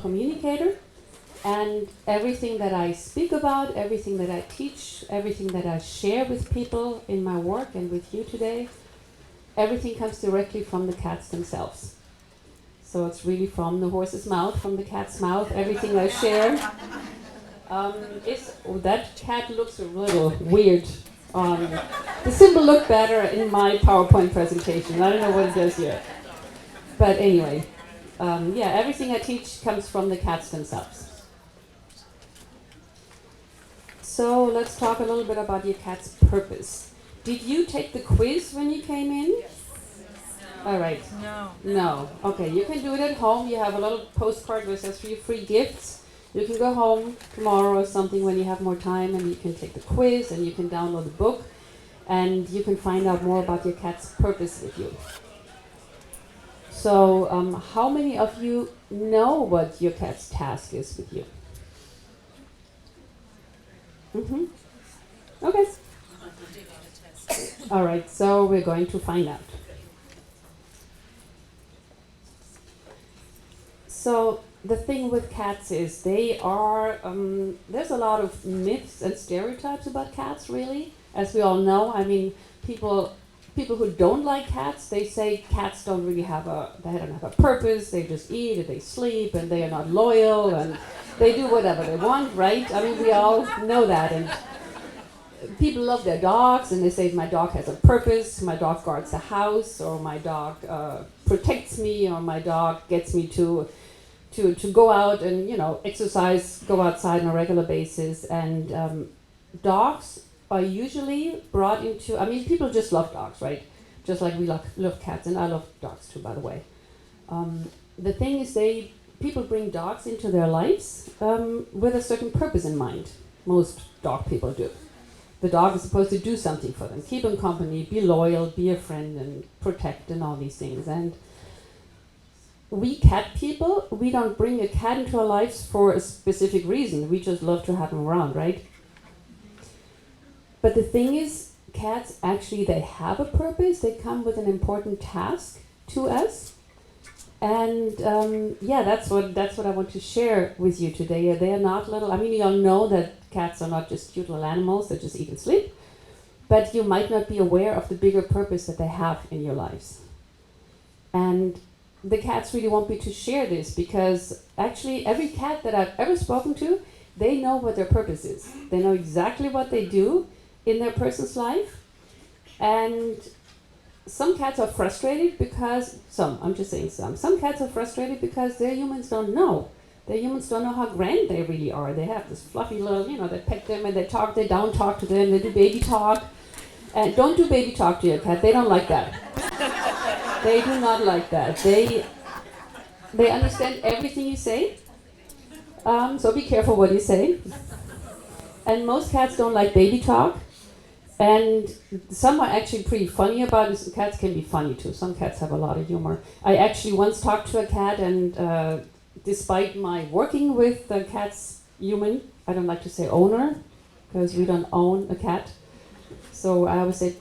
communicator, and everything that I speak about, everything that I teach, everything that I share with people in my work and with you today, everything comes directly from the cats themselves. So it's really from the horse's mouth, from the cat's mouth, everything I share. That cat looks a little weird. The symbol looked better in my PowerPoint presentation. I don't know what it does here. But anyway, everything I teach comes from the cats themselves. So let's talk a little bit about your cat's purpose. Did you take the quiz when you came in? Yes. All right. No. Okay, you can do it at home. You have a little postcard with a few free gifts. You can go home tomorrow or something when you have more time, and you can take the quiz, and you can download the book, and you can find out more about your cat's purpose with you. So, how many of you know what your cat's task is with you? Mm-hmm. Okay. All right, so we're going to find out. So the thing with cats is they are, there's a lot of myths and stereotypes about cats, really. As we all know, I mean, people who don't like cats, they say cats don't really have they don't have a purpose, they just eat and they sleep and they are not loyal and they do whatever they want, right? I mean, we all know that. And people love their dogs and they say my dog has a purpose, my dog guards the house, or my dog protects me, or my dog gets me to go out and, exercise, go outside on a regular basis. And dogs are usually brought into, I mean, people just love dogs, right? Just like we love cats, and I love dogs too, by the way. The thing is, people bring dogs into their lives with a certain purpose in mind. Most dog people do. The dog is supposed to do something for them, keep them company, be loyal, be a friend, and protect, and all these things. And we cat people, we don't bring a cat into our lives for a specific reason. We just love to have them around, right? But the thing is, cats actually, they have a purpose. They come with an important task to us. And that's what I want to share with you today. They are not little, I mean, you all know that cats are not just cute little animals that just eat and sleep. But you might not be aware of the bigger purpose that they have in your lives. And the cats really want me to share this, because actually every cat that I've ever spoken to, they know what their purpose is. They know exactly what they do in their person's life. And some cats are frustrated because, some cats are frustrated because their humans don't know. Their humans don't know how grand they really are. They have this fluffy little, they pet them and they talk, they down talk to them, they do baby talk. And don't do baby talk to your cat, they don't like that. They do not like that. They understand everything you say, so be careful what you say. And most cats don't like baby talk. And some are actually pretty funny about it. Cats can be funny too. Some cats have a lot of humor. I actually once talked to a cat, and despite my working with the cat's human, I don't like to say owner, because we don't own a cat. So I always say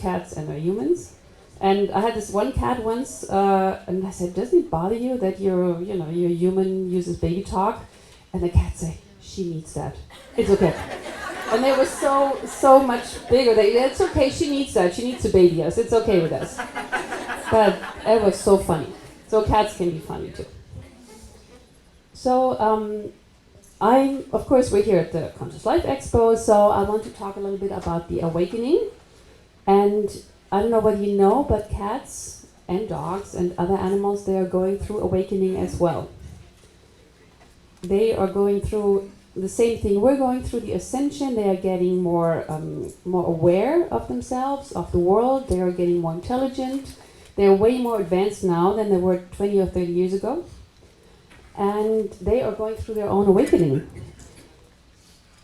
cats and humans. And I had this one cat once, and I said, "Doesn't it bother you that your human uses baby talk?" And the cat said, "She needs that. It's okay." And they were so much bigger. It's okay, she needs that. She needs to baby us. It's okay with us. But it was so funny. So cats can be funny too. So of course, we're here at the Conscious Life Expo, so I want to talk a little bit about the awakening. And I don't know whether you know, but cats and dogs and other animals, they are going through awakening as well. They are going through the same thing we're going through, the Ascension. They are getting more aware of themselves, of the world. They are getting more intelligent. They are way more advanced now than they were 20 or 30 years ago. And they are going through their own awakening.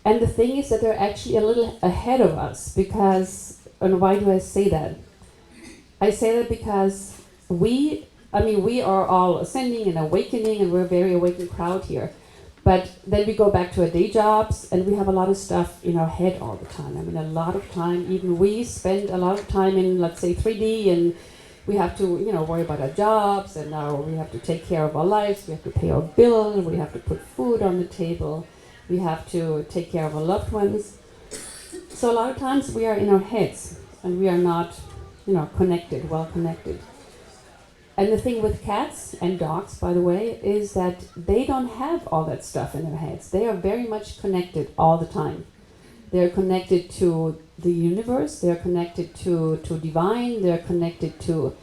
And the thing is that they're actually a little ahead of us, because, and why do I say that? I say that because we are all ascending and awakening, and we're a very awakened crowd here. But then we go back to our day jobs, and we have a lot of stuff in our head all the time. I mean, a lot of time, even we spend a lot of time in, let's say, 3D and We have to, worry about our jobs, and now we have to take care of our lives. We have to pay our bill. We have to put food on the table. We have to take care of our loved ones. So a lot of times we are in our heads, and we are not, connected, well connected. And the thing with cats and dogs, by the way, is that they don't have all that stuff in their heads. They are very much connected all the time. They're connected to the universe, they're connected to divine, they're connected to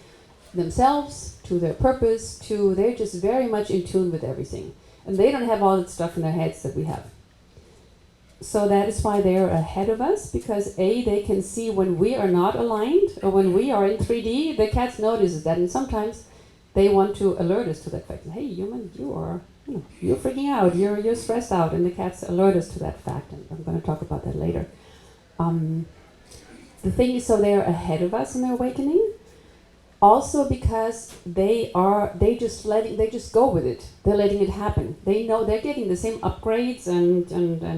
themselves, to their purpose, they're just very much in tune with everything. And they don't have all that stuff in their heads that we have. So that is why they're ahead of us, because they can see when we are not aligned, or when we are in 3D, the cats notices that, and sometimes they want to alert us to that fact. Hey, human, you're freaking out, you're stressed out, and the cats alert us to that fact, and I'm going to talk about that later. The thing is, so they're ahead of us in their awakening, also because they just go with it. They're letting it happen. They know they're getting the same upgrades and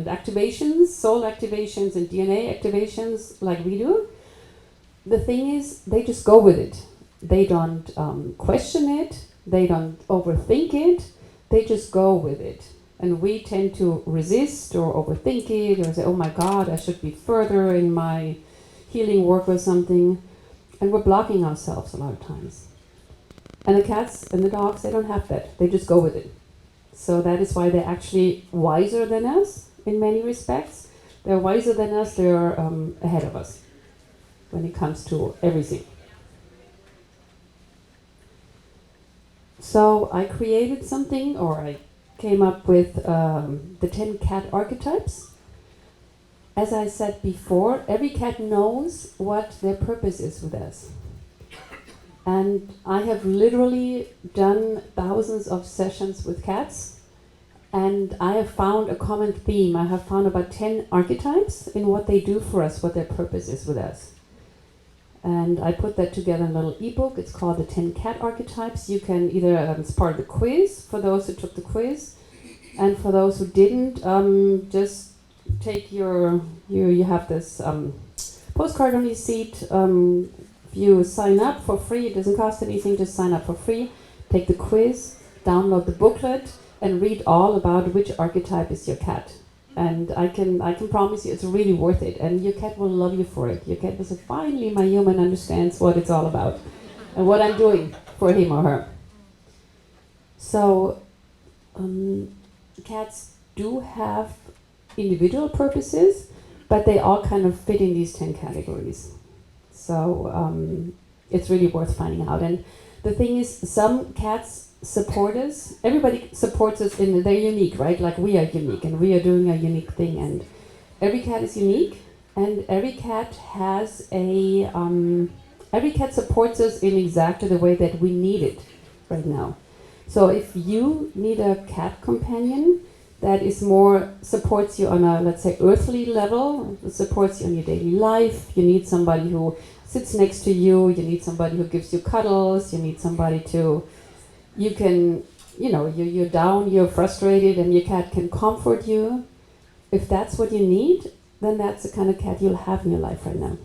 activations, soul activations and DNA activations like we do. The thing is, they just go with it. They don't question it. They don't overthink it. They just go with it. And we tend to resist or overthink it, or say, oh my God, I should be further in my healing work or something. And we're blocking ourselves a lot of times. And the cats and the dogs, they don't have that. They just go with it. So that is why they're actually wiser than us in many respects. They're wiser than us. They're ahead of us when it comes to everything. So I created something, or I came up with the 10 cat archetypes. As I said before, every cat knows what their purpose is with us. And I have literally done thousands of sessions with cats, and I have found a common theme. I have found about 10 archetypes in what they do for us, what their purpose is with us. And I put that together in a little ebook. It's called the 10 cat archetypes. You can either, it's part of the quiz for those who took the quiz, and for those who didn't, just take you have this postcard on your seat. If you sign up for free, it doesn't cost anything, just sign up for free, take the quiz, download the booklet, and read all about which archetype is your cat. And I can promise you it's really worth it, and your cat will love you for it. Your cat will say, finally my human understands what it's all about and what I'm doing for him or her. So cats do have individual purposes, but they all kind of fit in these 10 categories. So it's really worth finding out. And the thing is, some cats support us. Everybody supports us they're unique, right? Like we are unique, and we are doing a unique thing. And every cat is unique, and every cat has every cat supports us in exactly the way that we need it right now. So if you need a cat companion that is more, supports you on a, let's say, earthly level, supports you in your daily life, you need somebody who sits next to you, you need somebody who gives you cuddles, you need somebody you can, you're down, you're frustrated, and your cat can comfort you. If that's what you need, then that's the kind of cat you'll have in your life right now.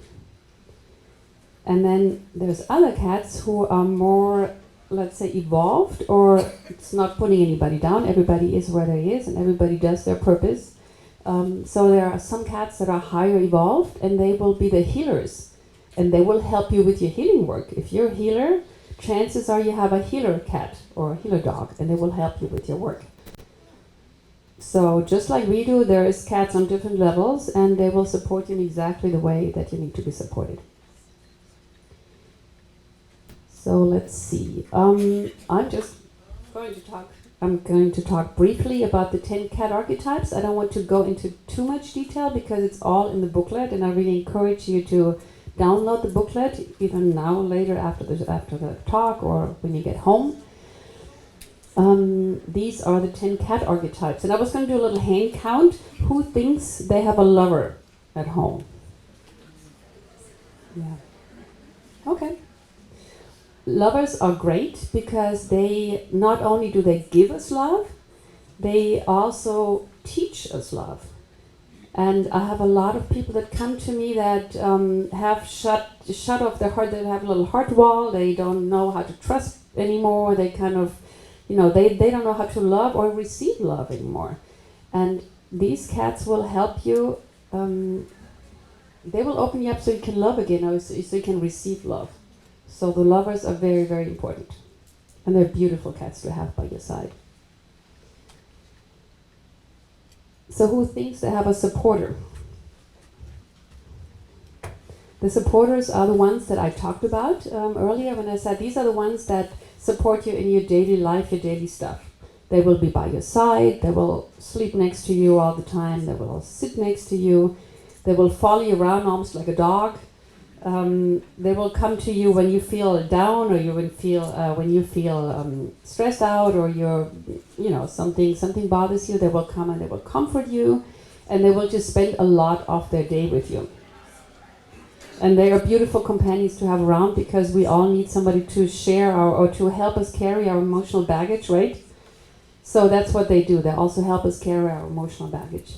And then there's other cats who are more, let's say, evolved, or it's not putting anybody down. Everybody is where they is, and everybody does their purpose. So there are some cats that are higher evolved, and they will be the healers, and they will help you with your healing work. If you're a healer, chances are you have a healer cat or a healer dog, and they will help you with your work. So just like we do, there is cats on different levels, and they will support you in exactly the way that you need to be supported. So let's see. I'm going to talk briefly about the 10 cat archetypes. I don't want to go into too much detail because it's all in the booklet, and I really encourage you to download the booklet even now, later, after the talk, or when you get home. These are the 10 cat archetypes, and I was going to do a little hand count. Who thinks they have a lover at home? Yeah. Okay. Lovers are great because they not only do they give us love, they also teach us love. And I have a lot of people that come to me that have shut off their heart. They have a little heart wall. They don't know how to trust anymore. They kind of, they don't know how to love or receive love anymore. And these cats will help you. They will open you up so you can love again, or so you can receive love. So the lovers are very, very important. And they're beautiful cats to have by your side. So who thinks they have a supporter? The supporters are the ones that I talked about earlier when I said these are the ones that support you in your daily life, your daily stuff. They will be by your side, they will sleep next to you all the time, they will sit next to you, they will follow you around almost like a dog. They will come to you when you feel down, or when you feel stressed out, or something bothers you. They will come and they will comfort you, and they will just spend a lot of their day with you. And they are beautiful companions to have around, because we all need somebody to share or to help us carry our emotional baggage, right? So that's what they do. They also help us carry our emotional baggage.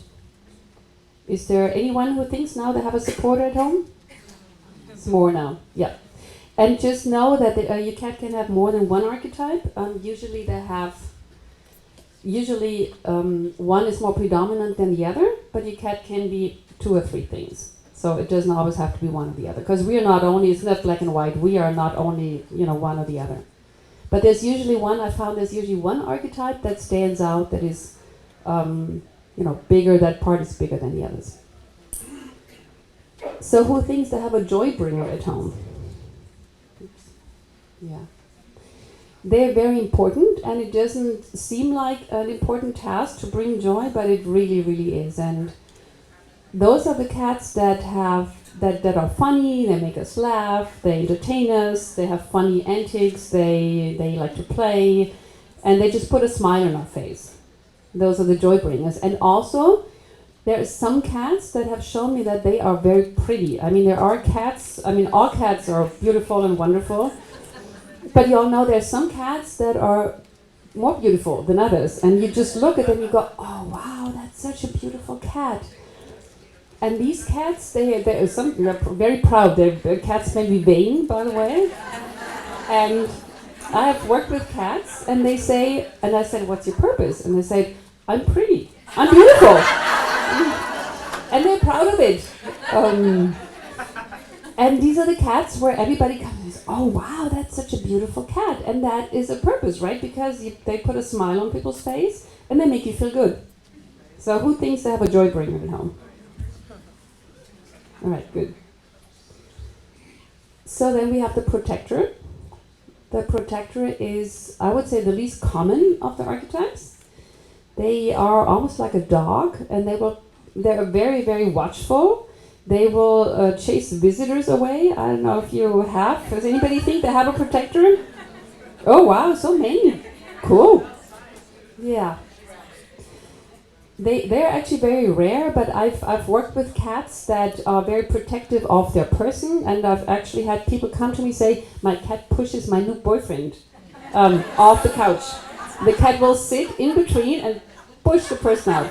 Is there anyone who thinks now they have a supporter at home? It's more now, yeah. And just know that your cat can have more than one archetype. Usually one is more predominant than the other, but your cat can be 2 or 3 things. So it doesn't always have to be one or the other, because we are not only, it's not black and white, we are not only, one or the other. But there's usually one archetype that stands out, that is, bigger, that part is bigger than the others. So who thinks they have a joy bringer at home? Oops. Yeah. They're very important, and it doesn't seem like an important task to bring joy, but it really, really is. And those are the cats that are funny, they make us laugh, they entertain us, they have funny antics, they like to play, and they just put a smile on our face. Those are the joy bringers. And also, there are some cats that have shown me that they are very pretty. I mean, there are cats, all cats are beautiful and wonderful, but you all know there are some cats that are more beautiful than others, and you just look at them and you go, oh wow, that's such a beautiful cat. And these cats, they're very proud. Their cats may be vain, by the way. And I have worked with cats, and they say, and I said, what's your purpose? And they say, I'm pretty, I'm beautiful. And they're proud of it. And these are the cats where everybody comes and says, oh wow, that's such a beautiful cat. And that is a purpose, right? Because they put a smile on people's face, and they make you feel good. So who thinks they have a joy bringer at home? All right, good. So then we have the protector. The protector is, I would say, the least common of the archetypes. They are almost like a dog, and they're very, very watchful. They will chase visitors away. I don't know if you have. Does anybody think they have a protector? Oh wow, so many. Cool. Yeah. They're actually very rare, but I've worked with cats that are very protective of their person, and I've actually had people come to me say, my cat pushes my new boyfriend off the couch. The cat will sit in between and push the person out.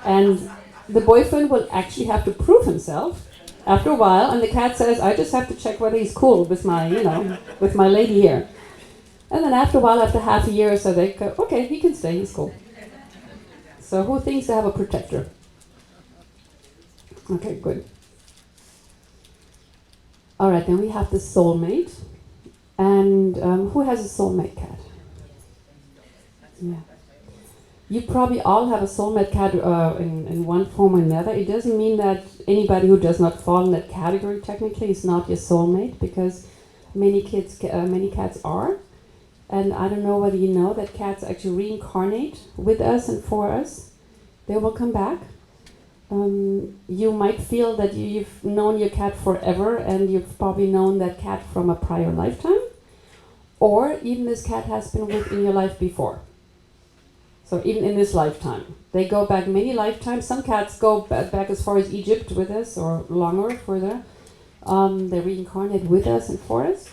And the boyfriend will actually have to prove himself after a while, and the cat says, I just have to check whether he's cool with my, with my lady here. And then after a while, after half a year or so, they go, okay, he can stay, he's cool. So who thinks they have a protector? Okay, good. All right, then we have the soulmate. And who has a soulmate cat? Yeah. You probably all have a soulmate cat in one form or another. It doesn't mean that anybody who does not fall in that category technically is not your soulmate, because many cats are. And I don't know whether you know that cats actually reincarnate with us and for us. They will come back. You might feel that you've known your cat forever, and you've probably known that cat from a prior lifetime. Or even this cat has been within your life before. So even in this lifetime. They go back many lifetimes. Some cats go back as far as Egypt with us, or longer, further. They reincarnate with us and for us.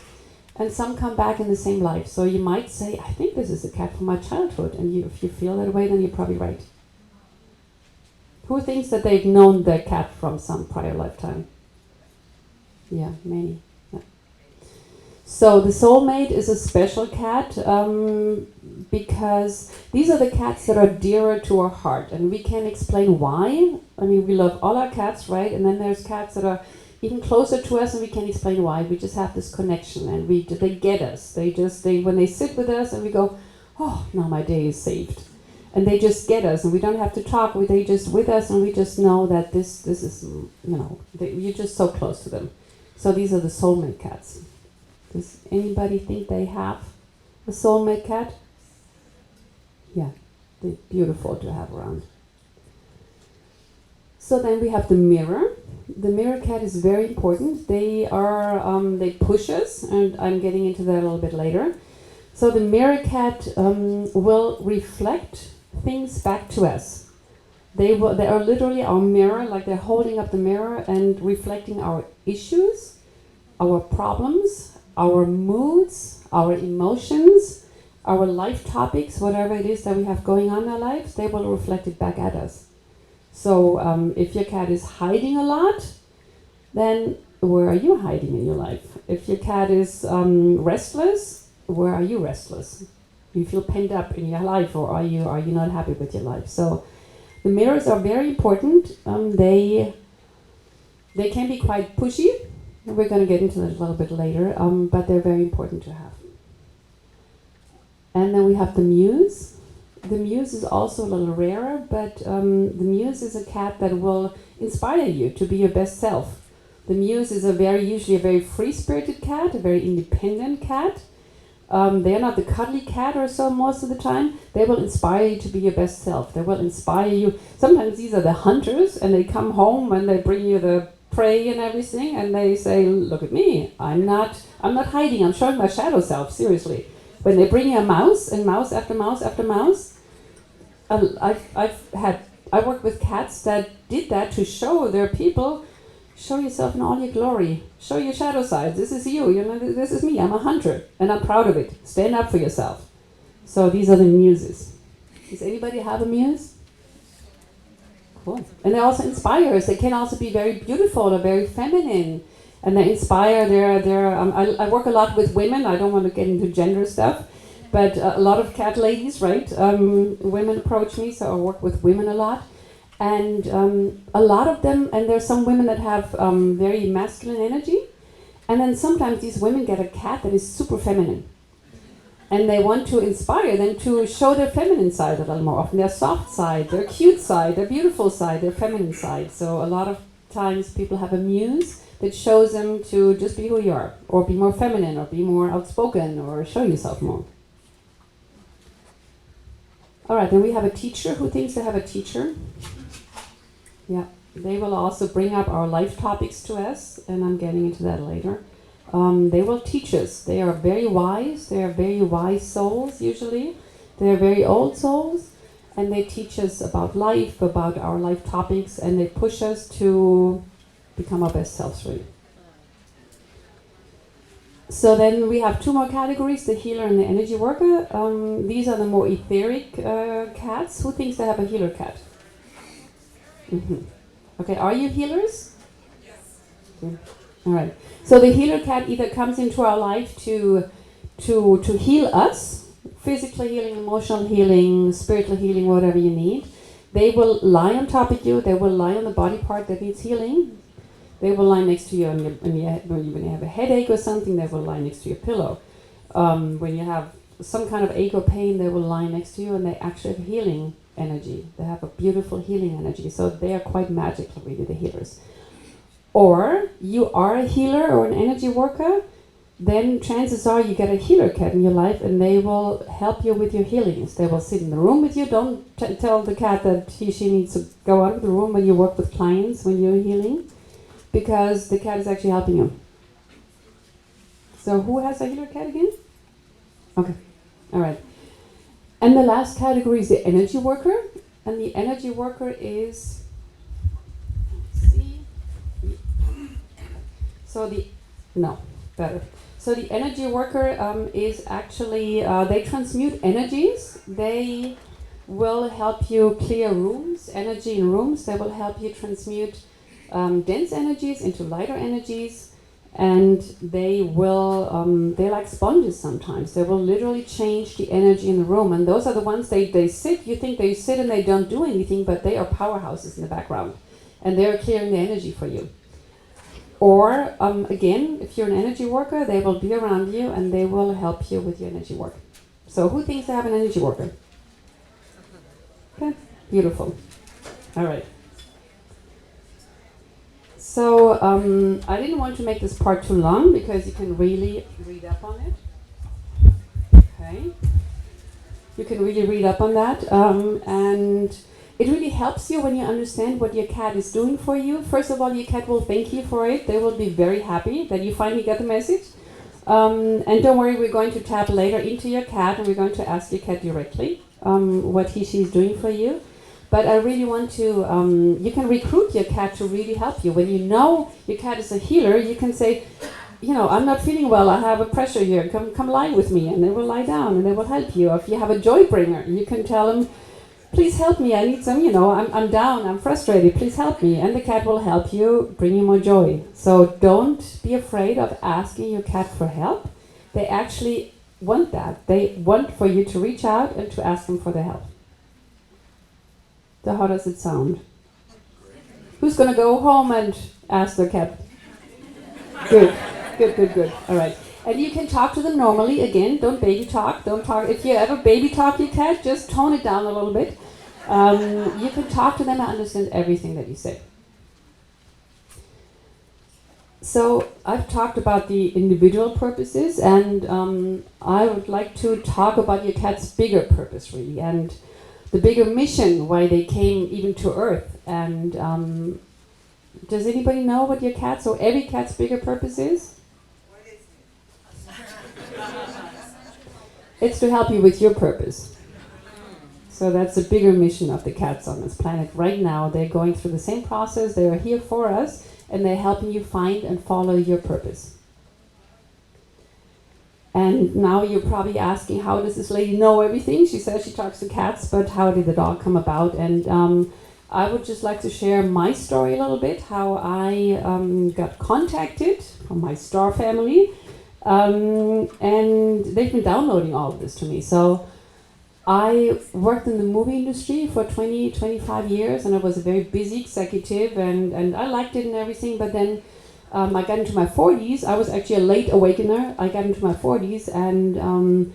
And some come back in the same life. So you might say, I think this is a cat from my childhood. And if you feel that way, then you're probably right. Who thinks that they've known their cat from some prior lifetime? Yeah, many. Yeah. So the soulmate is a special cat because these are the cats that are dearer to our heart, and we can't explain why. I mean, we love all our cats, right? And then there's cats that are even closer to us, and we can't explain why. We just have this connection, and they get us. They when they sit with us, and we go, oh, now my day is saved. And they just get us, and we don't have to talk. They just with us, and we just know that this is, you're just so close to them. So these are the soulmate cats. Does anybody think they have a soulmate cat? Yeah, they're beautiful to have around. So then we have the mirror. The mirror cat is very important. They push us, and I'm getting into that a little bit later. So the mirror cat will reflect things back to us. They are literally our mirror, like they're holding up the mirror and reflecting our issues, our problems, our moods, our emotions, our life topics, whatever it is that we have going on in our lives, they will reflect it back at us. So if your cat is hiding a lot, then where are you hiding in your life? If your cat is restless, where are you restless? You feel pent up in your life, or are you not happy with your life? So the mirrors are very important. They can be quite pushy. We're going to get into that a little bit later, but they're very important to have. And then we have the muse. The muse is also a little rarer, but the muse is a cat that will inspire you to be your best self. The muse is usually a very free-spirited cat, a very independent cat. They're not the cuddly cat or so most of the time. They will inspire you to be your best self. They will inspire you. Sometimes these are the hunters, and they come home and they bring you the prey and everything, and they say, look at me, I'm not hiding, I'm showing my shadow self, seriously. When they bring you a mouse, and mouse after mouse after mouse, I worked with cats that did that to show their people, show yourself in all your glory. Show your shadow side. This is you. This is me. I'm a hunter, and I'm proud of it. Stand up for yourself. So these are the muses. Does anybody have a muse? Cool. And they also inspire us. They can also be very beautiful or very feminine, and they inspire. I work a lot with women. I don't want to get into gender stuff, but a lot of cat ladies, right? Women approach me, so I work with women a lot. And a lot of them, and there's some women that have very masculine energy, and then sometimes these women get a cat that is super feminine, and they want to inspire them to show their feminine side a little more often, their soft side, their cute side, their beautiful side, their feminine side. So a lot of times people have a muse that shows them to just be who you are, or be more feminine, or be more outspoken, or show yourself more. All right, then we have a teacher. Who thinks they have a teacher? Yeah, they will also bring up our life topics to us, and I'm getting into that later. They will teach us. They are very wise. They are very wise souls, usually. They are very old souls, and they teach us about life, about our life topics, and they push us to become our best selves, really. So then we have two more categories, the healer and the energy worker. These are the more etheric cats. Who thinks they have a healer cat? Mm-hmm. Okay, are you healers? Yes. Okay. All right. So the healer cat either comes into our life to heal us, physical healing, emotional healing, spiritual healing, whatever you need. They will lie on top of you. They will lie on the body part that needs healing. They will lie next to you when you have a headache or something. They will lie next to your pillow. When you have some kind of ache or pain, they will lie next to you, and they actually have healing energy. They have a beautiful healing energy. So they are quite magical, really, the healers. Or you are a healer or an energy worker, then chances are you get a healer cat in your life, and they will help you with your healings. They will sit in the room with you. Don't tell the cat that she needs to go out of the room when you work with clients, when you're healing, because the cat is actually helping you. So who has a healer cat again? Okay. All right. And the last category is the energy worker. And the energy worker is, let's see. So the energy worker is actually, they transmute energies. They will help you clear rooms, energy in rooms. They will help you transmute dense energies into lighter energies. And they will, they're like sponges sometimes. They will literally change the energy in the room. And those are the ones they sit, you think they sit and they don't do anything, but they are powerhouses in the background. And they're clearing the energy for you. Or, again, if you're an energy worker, they will be around you and they will help you with your energy work. So who thinks they have an energy worker? Okay, beautiful. All right. So I didn't want to make this part too long because you can really read up on it. Okay. You can really read up on that. And it really helps you when you understand what your cat is doing for you. First of all, your cat will thank you for it. They will be very happy that you finally get the message. And don't worry, we're going to tap later into your cat and we're going to ask your cat directly what she's doing for you. But I really want to, you can recruit your cat to really help you. When you know your cat is a healer, you can say, you know, I'm not feeling well, I have a pressure here, come lie with me, and they will lie down and they will help you. If you have a joy bringer, you can tell them, please help me, I need some, you know, I'm down, I'm frustrated, please help me. And the cat will help you, bring you more joy. So don't be afraid of asking your cat for help. They actually want that. They want for you to reach out and to ask them for their help. So how does it sound? Who's going to go home and ask their cat? Good, good, good, good. All right. And you can talk to them normally. Again, don't baby talk. Don't talk. If you ever baby talk your cat, just tone it down a little bit. You can talk to them and understand everything that you say. So I've talked about the individual purposes, and I would like to talk about your cat's bigger purpose, really, and the bigger mission why they came even to Earth. And does anybody know what your cat's or every cat's bigger purpose is? What is it? It's to help you with your purpose. So that's the bigger mission of the cats on this planet right now. They're going through the same process. They are here for us, and they're helping you find and follow your purpose. And now you're probably asking, how does this lady know everything? She says she talks to cats, but how did it all come about? And I would just like to share my story a little bit, how I got contacted from my star family. And they've been downloading all of this to me. So I worked in the movie industry for 25 years, and I was a very busy executive, and I liked it and everything, but then I got into my 40s. I was actually a late awakener. I got into my 40s, and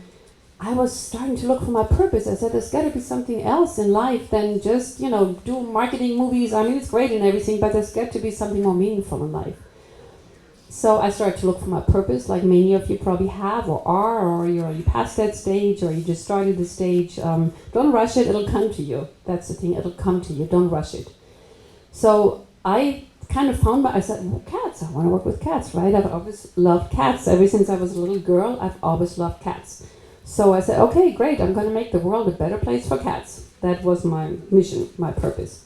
I was starting to look for my purpose. I said, there's got to be something else in life than just, you know, do marketing movies. I mean, it's great and everything, but there's got to be something more meaningful in life. So I started to look for my purpose, like many of you probably have or are, or you're already past that stage, or you just started the stage. Don't rush it, it'll come to you. That's the thing, it'll come to you, don't rush it. So I kind of found I said, well, cats, I want to work with cats, right? I've always loved cats. Ever since I was a little girl, I've always loved cats. So I said, okay, great, I'm going to make the world a better place for cats. That was my mission, my purpose.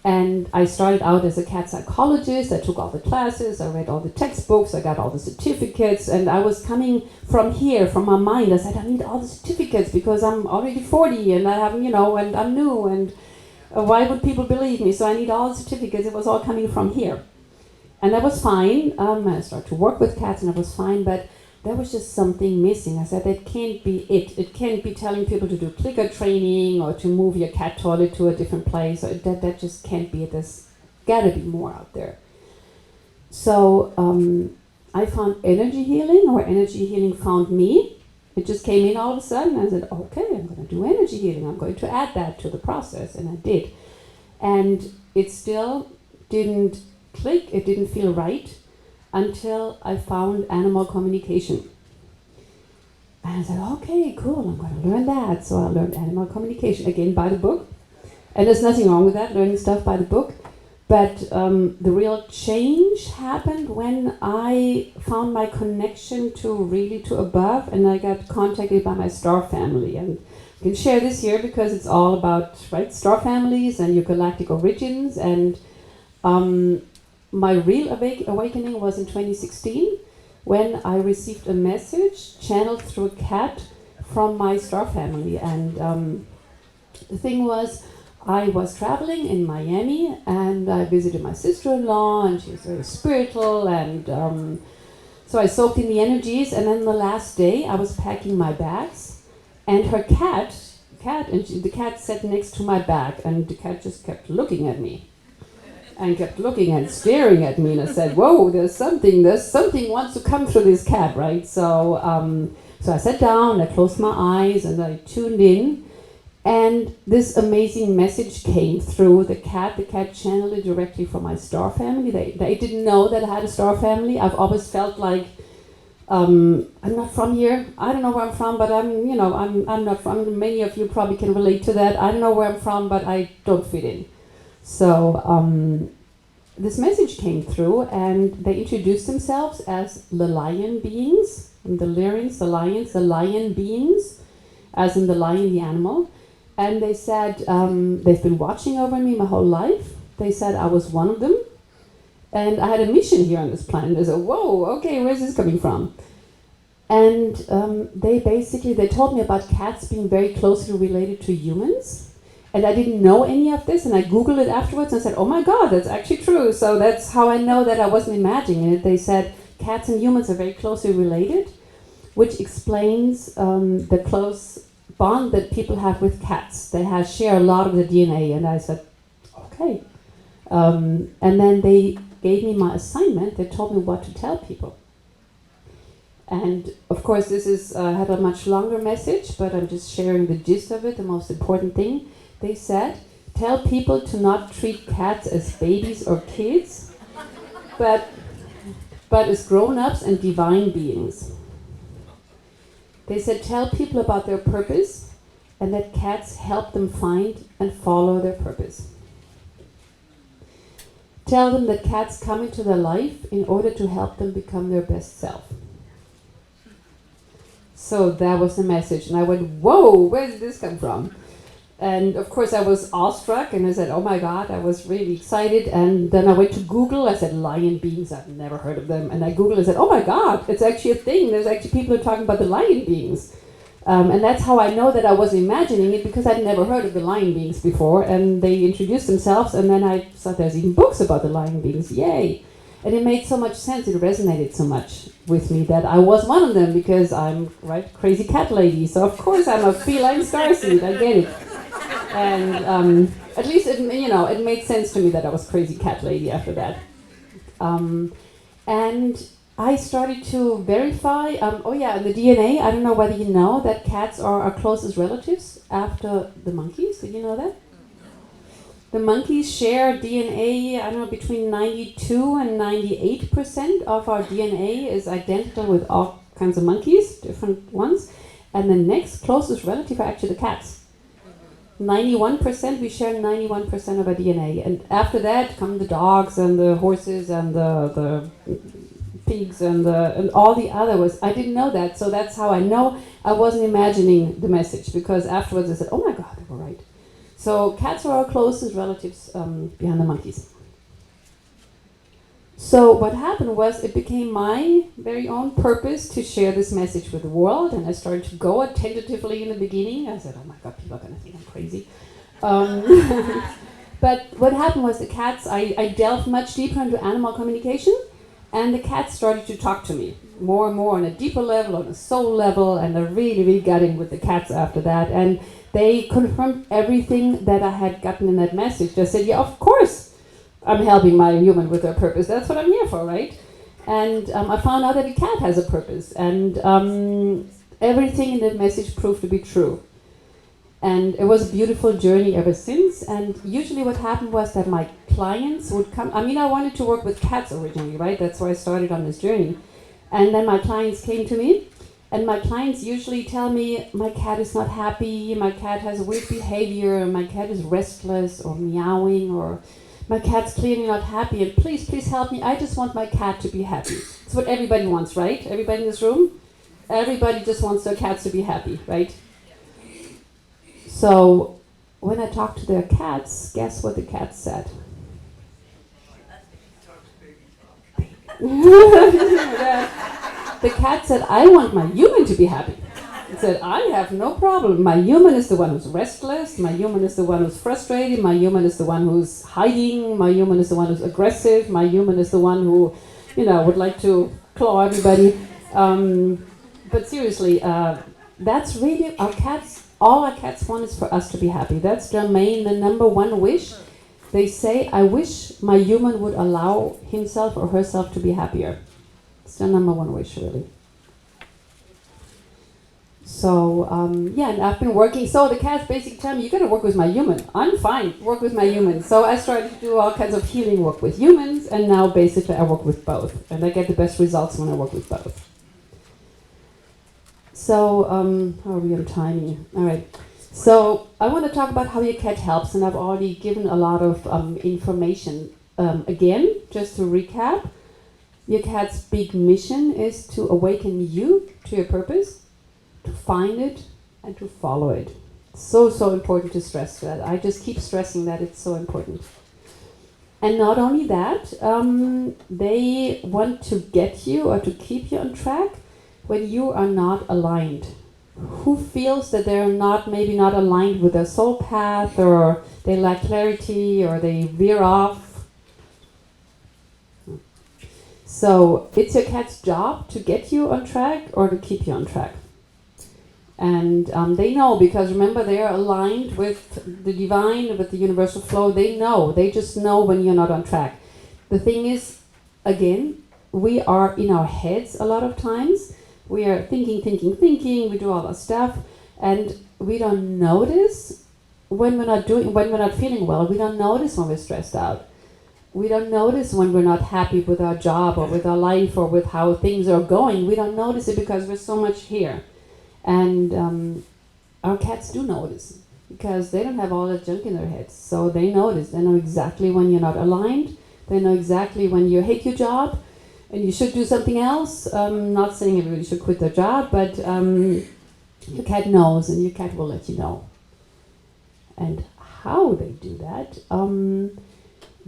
And I started out as a cat psychologist. I took all the classes, I read all the textbooks, I got all the certificates, and I was coming from here, from my mind. I said, I need all the certificates because I'm already 40 and I haven't, you know, and I'm new, and why would people believe me? So I need all the certificates. It was all coming from here. And that was fine. I started to work with cats and it was fine, but there was just something missing. I said, that can't be it. It can't be telling people to do clicker training or to move your cat toilet to a different place. Or that just can't be it. There's got to be more out there. So I found energy healing, or energy healing found me. It just came in all of a sudden. I said, okay, I'm going to do energy healing. I'm going to add that to the process. And I did. And it still didn't click. It didn't feel right until I found animal communication. And I said, okay, cool, I'm going to learn that. So I learned animal communication, again, by the book. And there's nothing wrong with that, learning stuff by the book. But the real change happened when I found my connection to above, and I got contacted by my star family. And I can share this here because it's all about, right, star families and your galactic origins. And my real awakening was in 2016 when I received a message channeled through a cat from my star family. And The thing was, I was traveling in Miami and I visited my sister-in-law and she was very spiritual and so I soaked in the energies, and then the last day I was packing my bags and her the cat sat next to my bag and the cat just kept looking at me and kept looking and staring at me, and I said, whoa, there's something wants to come through this cat, right? So so I sat down, I closed my eyes and I tuned in. And this amazing message came through the cat. The cat channeled it directly from my star family. They didn't know that I had a star family. I've always felt like I'm not from here. I don't know where I'm from, but I'm not from. Many of you probably can relate to that. I don't know where I'm from, but I don't fit in. So this message came through, and they introduced themselves as the lion beings, and the Lyrians, the lion beings, as in the lion, the animal. And they said, they've been watching over me my whole life. They said I was one of them. And I had a mission here on this planet. They said, whoa, okay, where's this coming from? And they told me about cats being very closely related to humans. And I didn't know any of this. And I Googled it afterwards and said, oh my God, that's actually true. So that's how I know that I wasn't imagining it. They said cats and humans are very closely related, which explains the close bond that people have with cats. They share a lot of the DNA, and I said, okay. And then they gave me my assignment. They told me what to tell people. And of course, this had a much longer message, but I'm just sharing the gist of it, the most important thing. They said, tell people to not treat cats as babies or kids, but as grown-ups and divine beings. They said, tell people about their purpose and that cats help them find and follow their purpose. Tell them that cats come into their life in order to help them become their best self. So that was the message. And I went, whoa, where did this come from? And of course I was awestruck and I said, oh my God, I was really excited. And then I went to Google. I said, lion beings, I've never heard of them. And I Googled and said, oh my God, it's actually a thing. There's actually people who are talking about the lion beings. And that's how I know that I was imagining it, because I'd never heard of the lion beings before. And they introduced themselves, and then I saw there's even books about the lion beings. Yay! And it made so much sense, it resonated so much with me that I was one of them, because I'm crazy cat lady. So of course I'm a feline starseed, I get it. And at least it made sense to me that I was crazy cat lady after that. And I started to verify, the DNA, I don't know whether you know that cats are our closest relatives after the monkeys. Did you know that? The monkeys share DNA, I don't know, between 92 and 98% of our DNA is identical with all kinds of monkeys, different ones. And the next closest relative are actually the cats. 91%, we share 91% of our DNA. And after that come the dogs and the horses and the pigs and all the other was. I didn't know that, so that's how I know I wasn't imagining the message, because afterwards I said, oh my God, they were right. So cats are our closest relatives behind the monkeys. So what happened was, it became my very own purpose to share this message with the world, and I started to go tentatively in the beginning. I said, oh my God, people are going to think I'm crazy. But what happened was, the cats, I delved much deeper into animal communication, and the cats started to talk to me more and more on a deeper level, on a soul level, and I really, really got in with the cats after that. And they confirmed everything that I had gotten in that message. They said, yeah, of course I'm helping my human with their purpose. That's what I'm here for, right? And I found out that a cat has a purpose. And everything in that message proved to be true. And it was a beautiful journey ever since. And usually what happened was that my clients would come. I mean, I wanted to work with cats originally, right? That's why I started on this journey. And then my clients came to me. And my clients usually tell me, my cat is not happy, my cat has weird behavior, my cat is restless or meowing, or my cat's clearly not happy, and please help me, I just want my cat to be happy. It's what everybody wants, right? Everybody in this room? Everybody just wants their cats to be happy, right? So when I talked to their cats, guess what the cats said? The cat said, I want my human to be happy. It said, I have no problem. My human is the one who's restless. My human is the one who's frustrated. My human is the one who's hiding. My human is the one who's aggressive. My human is the one who, would like to claw everybody. But seriously, that's really our cats. All our cats want is for us to be happy. That's the number one wish. They say, I wish my human would allow himself or herself to be happier. It's their number one wish, really. So, and I've been working. So the cats basically tell me, you got to work with my human. I'm fine, work with my human. So I started to do all kinds of healing work with humans, and now basically I work with both. And I get the best results when I work with both. So, how are we on timing? All right. So I want to talk about how your cat helps, and I've already given a lot of information. Again, just to recap, your cat's big mission is to awaken you to your purpose, to find it, and to follow it. So important to stress that. I just keep stressing that it's so important. And not only that, they want to get you or to keep you on track when you are not aligned. Who feels that they're maybe not aligned with their soul path, or they lack clarity, or they veer off? So it's your cat's job to get you on track or to keep you on track. And they know, because remember, they are aligned with the divine, with the universal flow. They just know when you're not on track. The thing is, again, we are in our heads a lot of times. We are thinking, we do all our stuff, and we don't notice when we're not feeling well. We don't notice when we're stressed out. We don't notice when we're not happy with our job or with our life or with how things are going. We don't notice it because we're so much here. And our cats do notice, because they don't have all that junk in their heads. So they notice. They know exactly when you're not aligned. They know exactly when you hate your job and you should do something else. Not saying everybody should quit their job, but your cat knows, and your cat will let you know. And how they do that,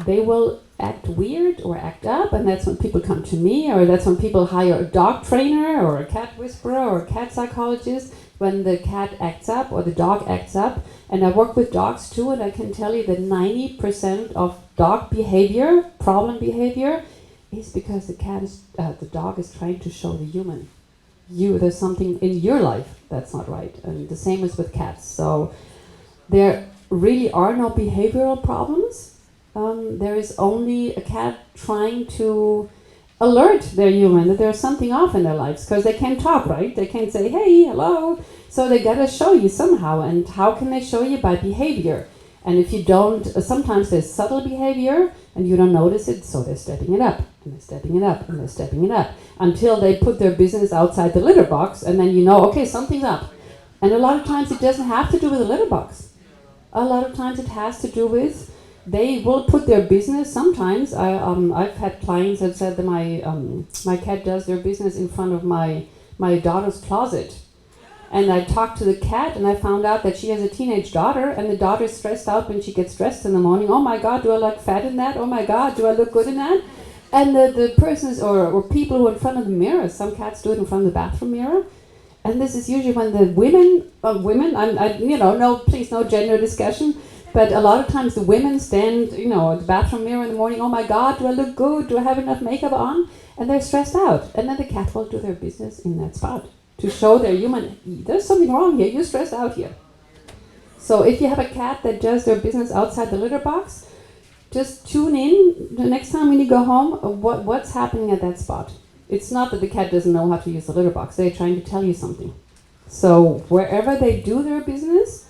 they will act weird or act up, and that's when people come to me, or that's when people hire a dog trainer or a cat whisperer or a cat psychologist, when the cat acts up or the dog acts up. And I work with dogs too, and I can tell you that 90% of dog behavior, problem behavior, is because the dog is trying to show the human, there's something in your life that's not right. And the same is with cats. So there really are no behavioral problems. There is only a cat trying to alert their human that there's something off in their lives, because they can't talk, right? They can't say, hey, hello. So they gotta show you somehow. And how can they show you? By behavior. And if you don't, sometimes there's subtle behavior and you don't notice it, so they're stepping it up, and they're stepping it up, and they're stepping it up, until they put their business outside the litter box, and then you know, okay, something's up. And a lot of times it doesn't have to do with the litter box. A lot of times it has to do with, they will put their business, sometimes, I've had clients that said that my cat does their business in front of my daughter's closet. And I talked to the cat, and I found out that she has a teenage daughter, and the daughter's stressed out when she gets dressed in the morning. Oh my God, do I look fat in that? Oh my God, do I look good in that? And the persons or people who are in front of the mirror, some cats do it in front of the bathroom mirror. And this is usually when the women, please, no gender discussion, but a lot of times the women stand, at the bathroom mirror in the morning. Oh my God, do I look good? Do I have enough makeup on? And they're stressed out. And then the cat will do their business in that spot, to show their human, there's something wrong here, you're stressed out here. So if you have a cat that does their business outside the litter box, just tune in the next time when you go home, what's happening at that spot. It's not that the cat doesn't know how to use the litter box, they're trying to tell you something. So wherever they do their business,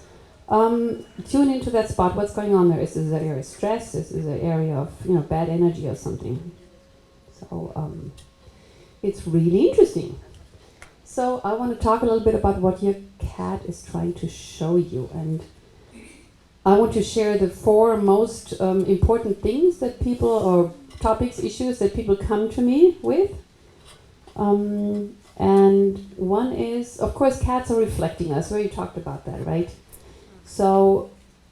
tune into that spot, what's going on there. Is this an area of stress? Is this an area of bad energy or something? So it's really interesting. So I want to talk a little bit about what your cat is trying to show you, and I want to share the 4 most important things that people, or topics, issues that people come to me with. And one is, of course, cats are reflecting us. We already talked about that, right? So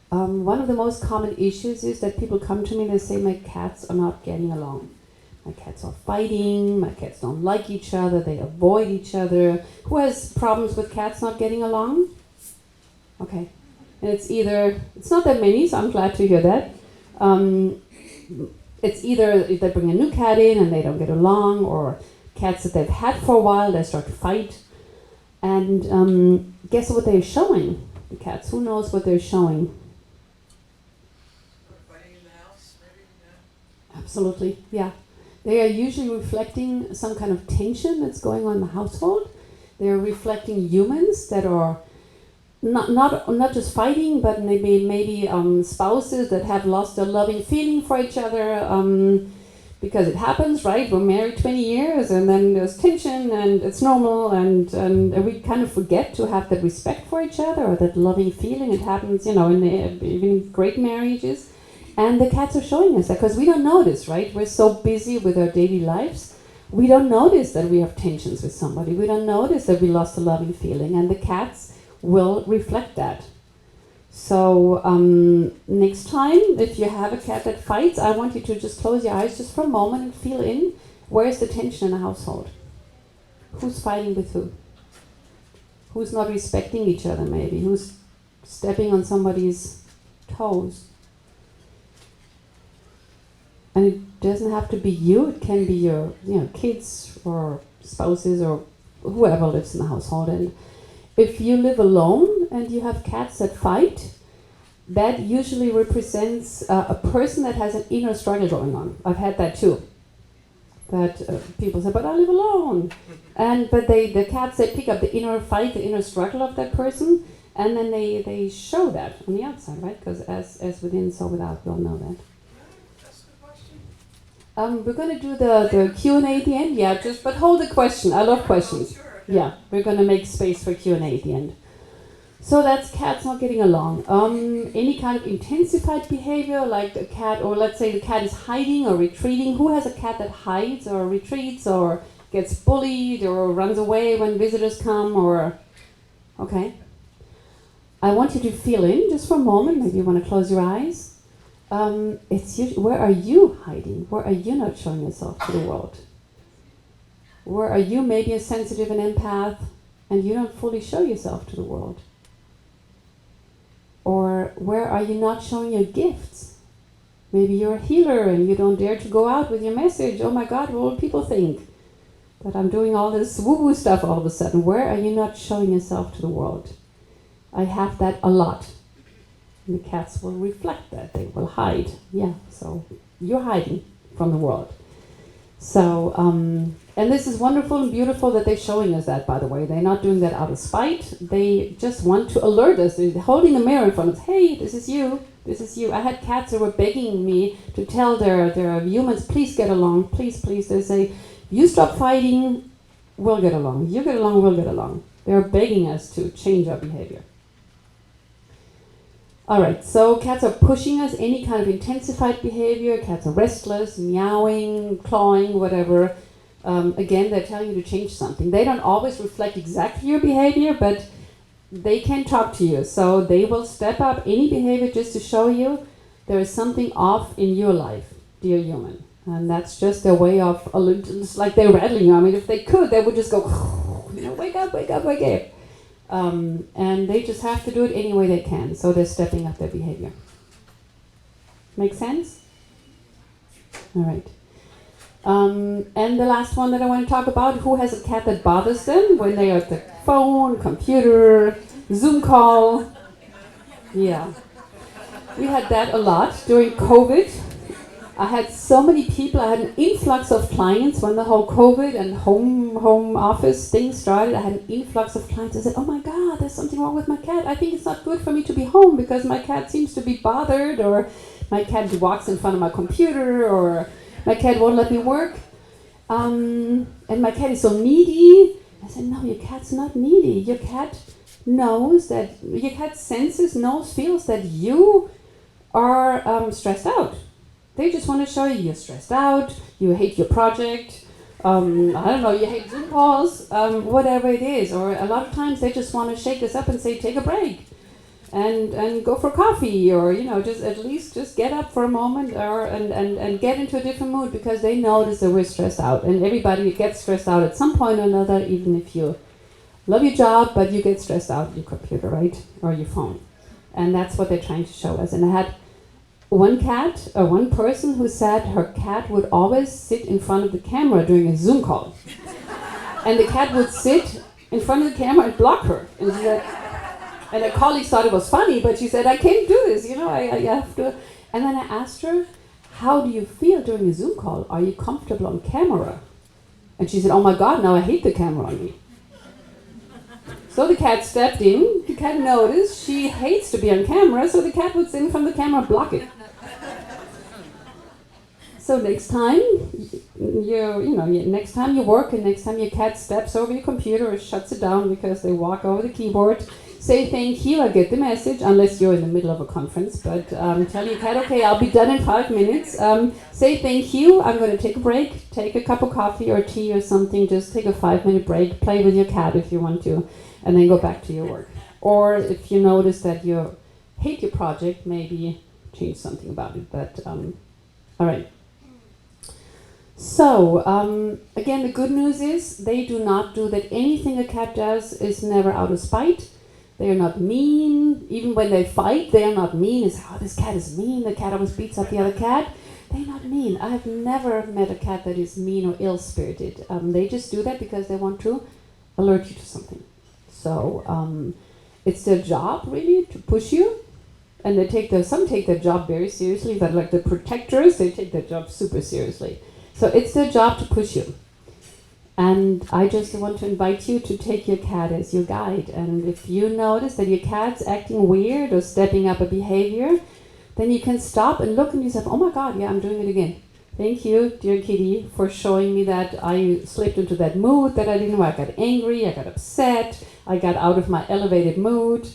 one of the most common issues is that people come to me and they say, my cats are not getting along. My cats are fighting, my cats don't like each other, they avoid each other. Who has problems with cats not getting along? Okay. And it's not that many, so I'm glad to hear that. It's either if they bring a new cat in and they don't get along, or cats that they've had for a while, they start to fight. And guess what they're showing, the cats? Who knows what they're showing? Fighting in the house, maybe? Yeah. Absolutely, yeah. They are usually reflecting some kind of tension that's going on in the household. They're reflecting humans that are not just fighting, but maybe spouses that have lost their loving feeling for each other, because it happens, right? We're married 20 years, and then there's tension, and it's normal, and we kind of forget to have that respect for each other or that loving feeling. It happens, even in great marriages. And the cats are showing us that, because we don't notice, right? We're so busy with our daily lives. We don't notice that we have tensions with somebody. We don't notice that we lost a loving feeling, and the cats will reflect that. So next time, if you have a cat that fights, I want you to just close your eyes just for a moment and feel in, where's the tension in the household? Who's fighting with who? Who's not respecting each other maybe? Who's stepping on somebody's toes? And it doesn't have to be you, it can be your kids or spouses or whoever lives in the household. And if you live alone and you have cats that fight, that usually represents a person that has an inner struggle going on. I've had that too. That people say, but I live alone. But the cats, they pick up the inner fight, the inner struggle of that person, and then they show that on the outside, right? Because as within, so without, we all know that. That's a good question. We're going to do the Q&A at the end. Yeah, but hold the question. I love questions. Sure. Yeah, we're going to make space for Q&A at the end. So that's cats not getting along. Any kind of intensified behavior, like a cat, or let's say the cat is hiding or retreating. Who has a cat that hides or retreats or gets bullied or runs away when visitors come? Okay. I want you to feel in just for a moment. Maybe you want to close your eyes. Where are you hiding? Where are you not showing yourself to the world? Where are you maybe a sensitive and empath and you don't fully show yourself to the world? Or where are you not showing your gifts? Maybe you're a healer and you don't dare to go out with your message. Oh my God, what will people think? That I'm doing all this woo-woo stuff all of a sudden. Where are you not showing yourself to the world? I have that a lot. And the cats will reflect that. They will hide. Yeah, so you're hiding from the world. So, and this is wonderful and beautiful that they're showing us that, by the way. They're not doing that out of spite. They just want to alert us. They're holding a mirror in front of us. Hey, this is you. This is you. I had cats that were begging me to tell their humans, please get along. Please, please. They say, you stop fighting, we'll get along. You get along, we'll get along. They're begging us to change our behavior. All right, so cats are pushing us, any kind of intensified behavior. Cats are restless, meowing, clawing, whatever. Again, they're telling you to change something. They don't always reflect exactly your behavior, but they can talk to you. So they will step up any behavior just to show you there is something off in your life, dear human. And that's just their way of, it's like they're rattling you. I mean, if they could, they would just go, wake up, wake up, wake up. And they just have to do it any way they can. So they're stepping up their behavior. Make sense? All right. And the last one that I want to talk about, who has a cat that bothers them when they are at the phone, computer, Zoom call? Yeah. We had that a lot during COVID. I had so many people, I had an influx of clients when the whole COVID and home office thing started. I had an influx of clients. I said, oh my God, there's something wrong with my cat. I think it's not good for me to be home because my cat seems to be bothered, or my cat walks in front of my computer, or my cat won't let me work. And my cat is so needy. I said, no, your cat's not needy. Your cat knows that, your cat senses, knows, feels that you are stressed out. They just want to show you you're stressed out, you hate your project, I don't know, you hate Zoom calls, whatever it is. Or a lot of times they just want to shake us up and say, take a break. and go for coffee, or just at least just get up for a moment, or and get into a different mood, because they notice that we're stressed out, and everybody gets stressed out at some point or another, even if you love your job, but you get stressed out on your computer, right, or your phone. And that's what they're trying to show us. And I had one person who said her cat would always sit in front of the camera during a Zoom call. And the cat would sit in front of the camera and block her. And she said, and her colleagues thought it was funny, but she said, I can't do this, I have to. And then I asked her, how do you feel during a Zoom call? Are you comfortable on camera? And she said, oh my God, now I hate the camera on me. So the cat stepped in, the cat noticed she hates to be on camera, so the cat would sit in front of the camera and block it. So next time next time you work, and next time your cat steps over your computer or shuts it down because they walk over the keyboard, say thank you, I get the message, unless you're in the middle of a conference, but tell your cat, okay, I'll be done in 5 minutes. Say thank you, I'm going to take a break, take a cup of coffee or tea or something, just take a 5-minute break, play with your cat if you want to, and then go back to your work. Or if you notice that you hate your project, maybe change something about it, but all right. So, again, the good news is they do not do that. Anything a cat does is never out of spite. They are not mean. Even when they fight, they are not mean. It's, oh, this cat is mean. The cat always beats up the other cat. They're not mean. I have never met a cat that is mean or ill-spirited. They just do that because they want to alert you to something. So, it's their job, really, to push you. And some take their job very seriously. But like the protectors, they take their job super seriously. So it's their job to push you. And I just want to invite you to take your cat as your guide. And if you notice that your cat's acting weird or stepping up a behavior, then you can stop and look and you say, oh my God, yeah, I'm doing it again. Thank you, dear kitty, for showing me that I slipped into that mood that I didn't know. I got angry, I got upset, I got out of my elevated mood.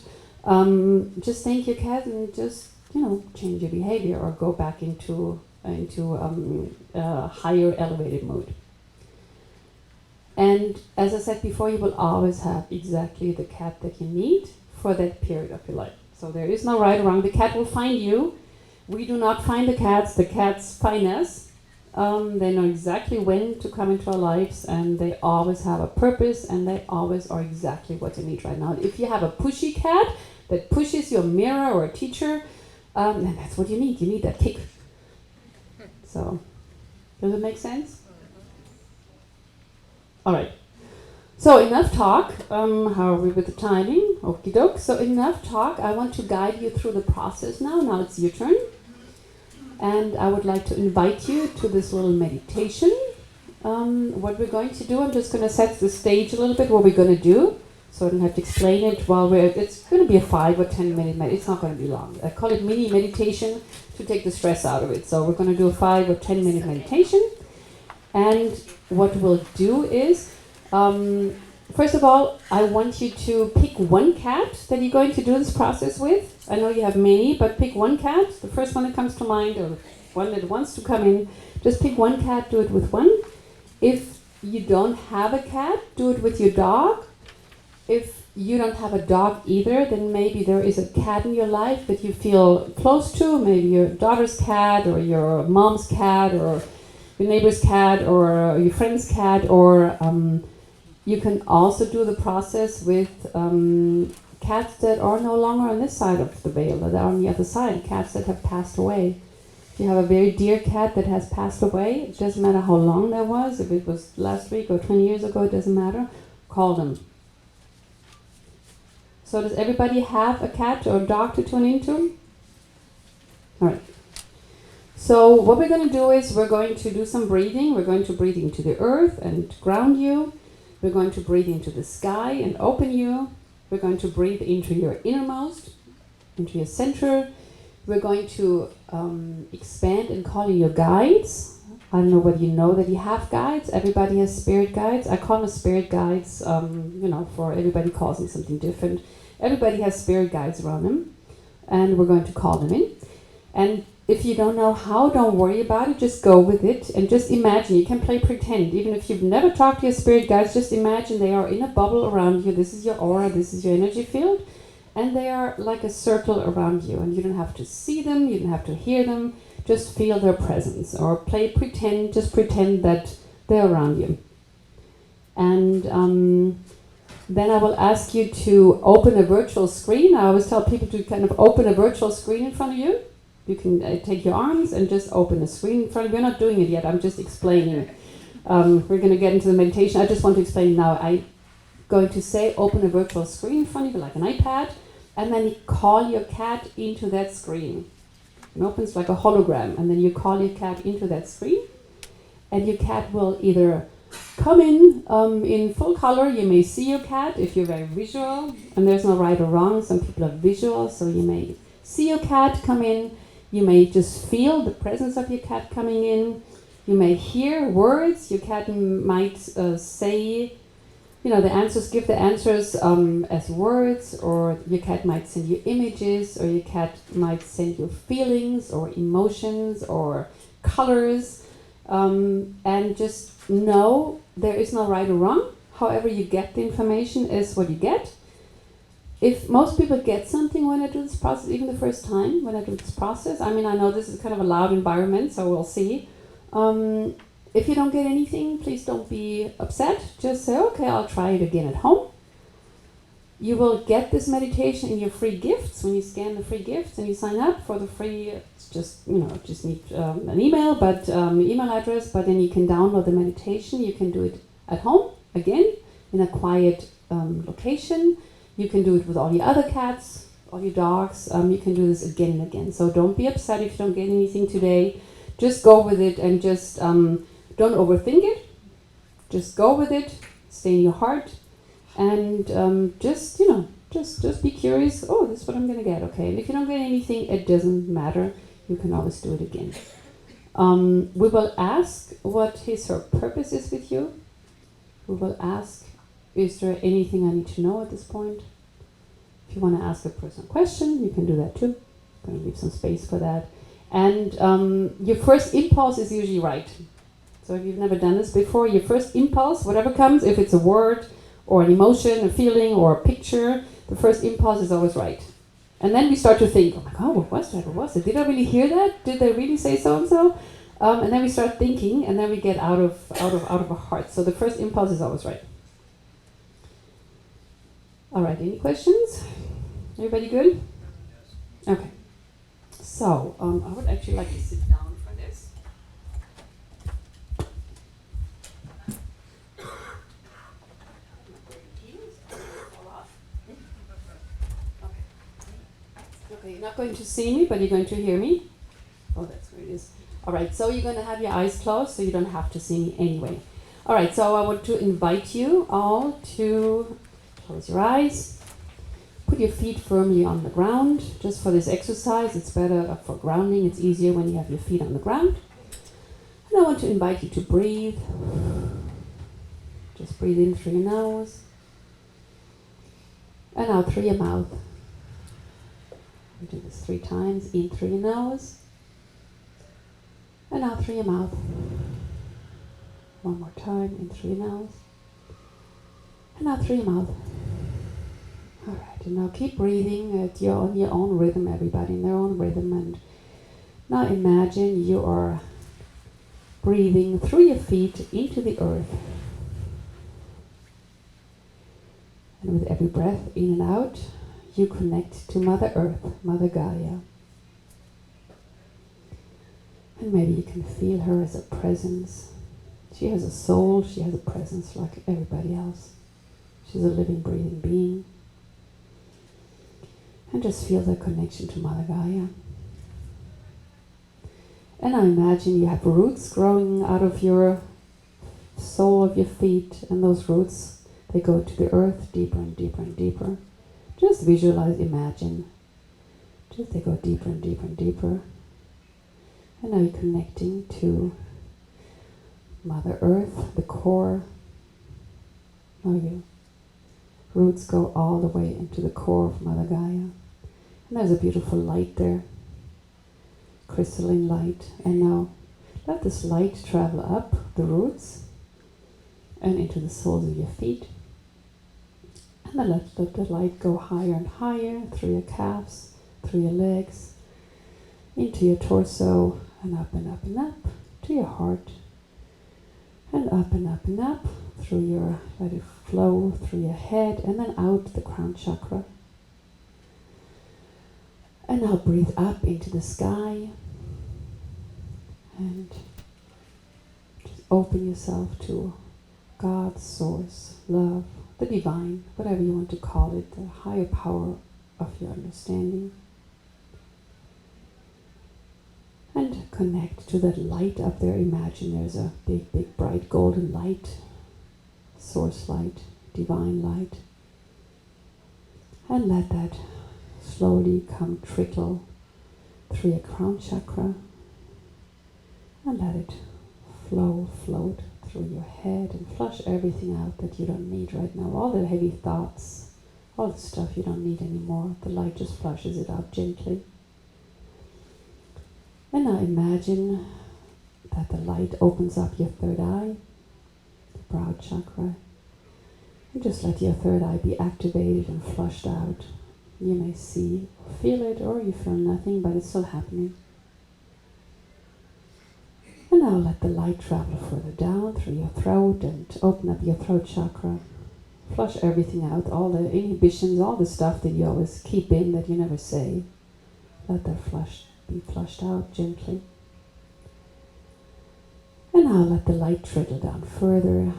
Just thank your cat and just, change your behavior or go back into a higher elevated mood. And as I said before, you will always have exactly the cat that you need for that period of your life. So there is no right or wrong. The cat will find you. We do not find the cats find us. They know exactly when to come into our lives, and they always have a purpose, and they always are exactly what you need right now. If you have a pushy cat that pushes your mirror or a teacher, then that's what you need. You need that kick. So, does it make sense? All right. So enough talk. How are we with the timing? Okie doke. So enough talk. I want to guide you through the process now. Now it's your turn. And I would like to invite you to this little meditation. What we're going to do, I'm just going to set the stage a little bit, what we're going to do. So I don't have to explain it it's going to be a 5 or 10 minute meditation. It's not going to be long. I call it mini meditation to take the stress out of it. So we're going to do a 5 or 10 minute meditation. And what we'll do is, first of all, I want you to pick one cat that you're going to do this process with. I know you have many, but pick one cat, the first one that comes to mind, or one that wants to come in. Just pick one cat, do it with one. If you don't have a cat, do it with your dog. If you don't have a dog either, then maybe there is a cat in your life that you feel close to, maybe your daughter's cat, or your mom's cat, or your neighbor's cat, or your friend's cat, or you can also do the process with cats that are no longer on this side of the veil, that are on the other side, cats that have passed away. If you have a very dear cat that has passed away, it doesn't matter how long that was, if it was last week or 20 years ago, it doesn't matter, call them. So does everybody have a cat or a dog to tune into? All right. So what we're going to do is we're going to do some breathing. We're going to breathe into the earth and ground you. We're going to breathe into the sky and open you. We're going to breathe into your innermost, into your center. We're going to expand and call in your guides. I don't know whether you know that you have guides. Everybody has spirit guides. I call them spirit guides, for everybody calls them something different. Everybody has spirit guides around them, and we're going to call them in. And if you don't know how, don't worry about it. Just go with it and just imagine. You can play pretend. Even if you've never talked to your spirit guides, just imagine they are in a bubble around you. This is your aura. This is your energy field. And they are like a circle around you, and you don't have to see them, you don't have to hear them, just feel their presence, or just pretend that they're around you. And then I will ask you to open a virtual screen. I always tell people to kind of open a virtual screen in front of you. You can take your arms and just open the screen in front of you. We're not doing it yet, I'm just explaining. We're going to get into the meditation. I just want to explain now. I'm going to say open a virtual screen in front of you like an iPad, and then you call your cat into that screen. It opens like a hologram, and then you call your cat into that screen, and your cat will either come in full color. You may see your cat if you're very visual, and there's no right or wrong. Some people are visual, so you may see your cat come in. You may just feel the presence of your cat coming in. You may hear words. Your cat might say, the answers, give the answers as words, or your cat might send you images, or your cat might send you feelings or emotions or colors. And just know there is no right or wrong. However you get the information is what you get. If most people get something when I do this process, even the first time when I do this process, I know this is kind of a loud environment, so we'll see. If you don't get anything, please don't be upset. Just say, okay, I'll try it again at home. You will get this meditation in your free gifts when you scan the free gifts and you sign up for the free. It's just need an email, email address. But then you can download the meditation. You can do it at home again in a quiet location. You can do it with all your other cats, all your dogs. You can do this again and again. So don't be upset if you don't get anything today. Just go with it and just don't overthink it. Just go with it. Stay in your heart. And just be curious. Oh, this is what I'm going to get. Okay. And if you don't get anything, it doesn't matter. You can always do it again. We will ask what his or her purpose is with you. We will ask, is there anything I need to know at this point? If you want to ask a personal question, you can do that too. I'm going to leave some space for that. And your first impulse is usually right. So if you've never done this before, your first impulse, whatever comes, if it's a word or an emotion, a feeling or a picture, the first impulse is always right. And then we start to think, oh my God, what was that? What was it? Did I really hear that? Did they really say so and so? And then we start thinking, and then we get out of our heart. So the first impulse is always right. All right, any questions? Everybody good? Okay. So, I would actually like to sit down for this. Okay, you're not going to see me, but you're going to hear me. Oh, that's where it is. All right, so you're going to have your eyes closed, so you don't have to see me anyway. All right, so I want to invite you all to close your eyes. Put your feet firmly on the ground. Just for this exercise, it's better for grounding. It's easier when you have your feet on the ground. And I want to invite you to breathe. Just breathe in through your nose. And out through your mouth. We do this 3 times. In through your nose. And out through your mouth. One more time. In through your nose. And out through your mouth. All right, and now keep breathing on your own rhythm, everybody in their own rhythm. And now imagine you are breathing through your feet into the earth. And with every breath in and out, you connect to Mother Earth, Mother Gaia. And maybe you can feel her as a presence. She has a soul, she has a presence like everybody else. She's a living, breathing being. And just feel the connection to Mother Gaia. And I imagine you have roots growing out of your sole of your feet, and those roots, they go to the earth deeper and deeper and deeper. Just visualize, imagine. Just they go deeper and deeper and deeper. And now you're connecting to Mother Earth, the core. Now your roots go all the way into the core of Mother Gaia. And there's a beautiful light there, crystalline light. And now let this light travel up the roots and into the soles of your feet. And then let the light go higher and higher through your calves, through your legs, into your torso, and up and up and up to your heart. And up and up and up through your, let it flow through your head and then out the crown chakra. And now breathe up into the sky and just open yourself to God, source, love, the divine, whatever you want to call it, the higher power of your understanding. And connect to that light up there. Imagine there's a big, big, bright golden light, source light, divine light. And let that slowly come trickle through your crown chakra. And let it float through your head and flush everything out that you don't need right now. All the heavy thoughts, all the stuff you don't need anymore. The light just flushes it out gently. And now imagine that the light opens up your third eye, the brow chakra. And just let your third eye be activated and flushed out. You may see or feel it, or you feel nothing, but it's still happening. And now let the light travel further down through your throat and open up your throat chakra. Flush everything out, all the inhibitions, all the stuff that you always keep in that you never say. Let that be flushed out gently. And now let the light trickle down further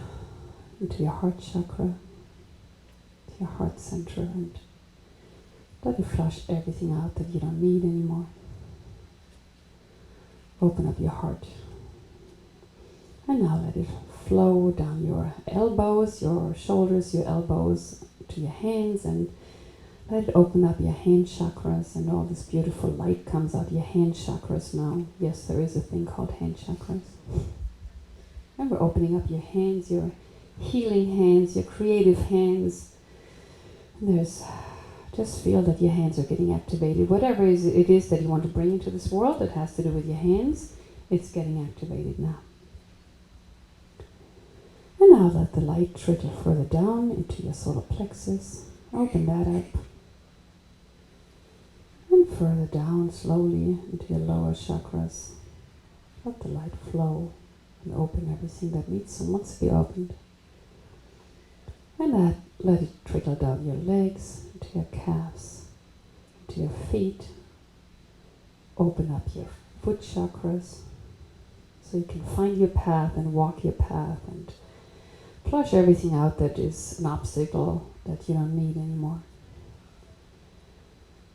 into your heart chakra, to your heart center, and let it flush everything out that you don't need anymore. Open up your heart. And now let it flow down your elbows, your shoulders, your elbows to your hands, and let it open up your hand chakras, and all this beautiful light comes out your hand chakras now. Yes, there is a thing called hand chakras. And we're opening up your hands, your healing hands, your creative hands. And just feel that your hands are getting activated. Whatever it is that you want to bring into this world that has to do with your hands, it's getting activated now. And now let the light trickle further down into your solar plexus. Open that up. And further down slowly into your lower chakras. Let the light flow and open everything that needs and wants to be opened. And let it trickle down your legs, into your calves, into your feet. Open up your foot chakras so you can find your path and walk your path and flush everything out that is an obstacle that you don't need anymore.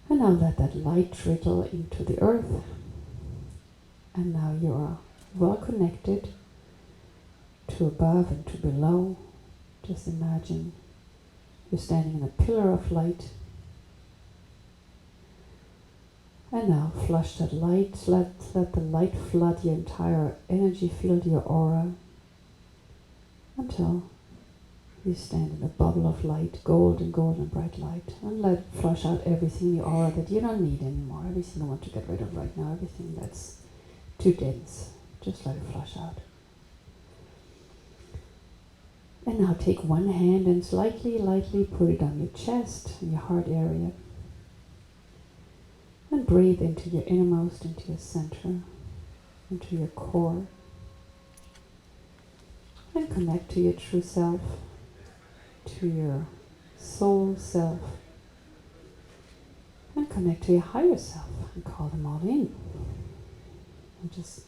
And now let that light trickle into the earth. And now you are well connected to above and to below. Just imagine you're standing in a pillar of light. And now flush that light. Let the light flood your entire energy field, your aura, until you stand in a bubble of light, golden bright light, and let it flush out everything in your aura that you don't need anymore, everything you want to get rid of right now, everything that's too dense. Just let it flush out. And now take one hand and lightly put it on your chest, in your heart area. And breathe into your innermost, into your center, into your core. And connect to your true self, to your soul self. And connect to your higher self and call them all in. And just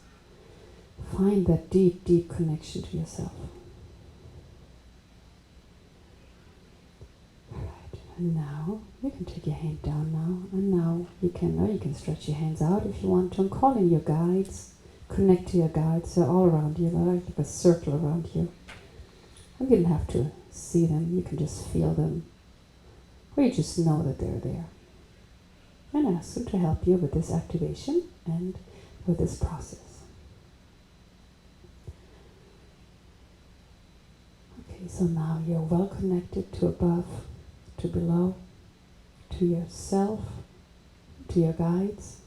find that deep, deep connection to yourself. Alright, and now you can take your hand down now, and now you can stretch your hands out if you want to. I'm calling your guides. Connect to your guides. They're all around you. They're like a circle around you. And you don't have to see them. You can just feel them. Or you just know that they're there. And ask them to help you with this activation and with this process. Okay, so now you're well connected to above, to below, to yourself, to your guides.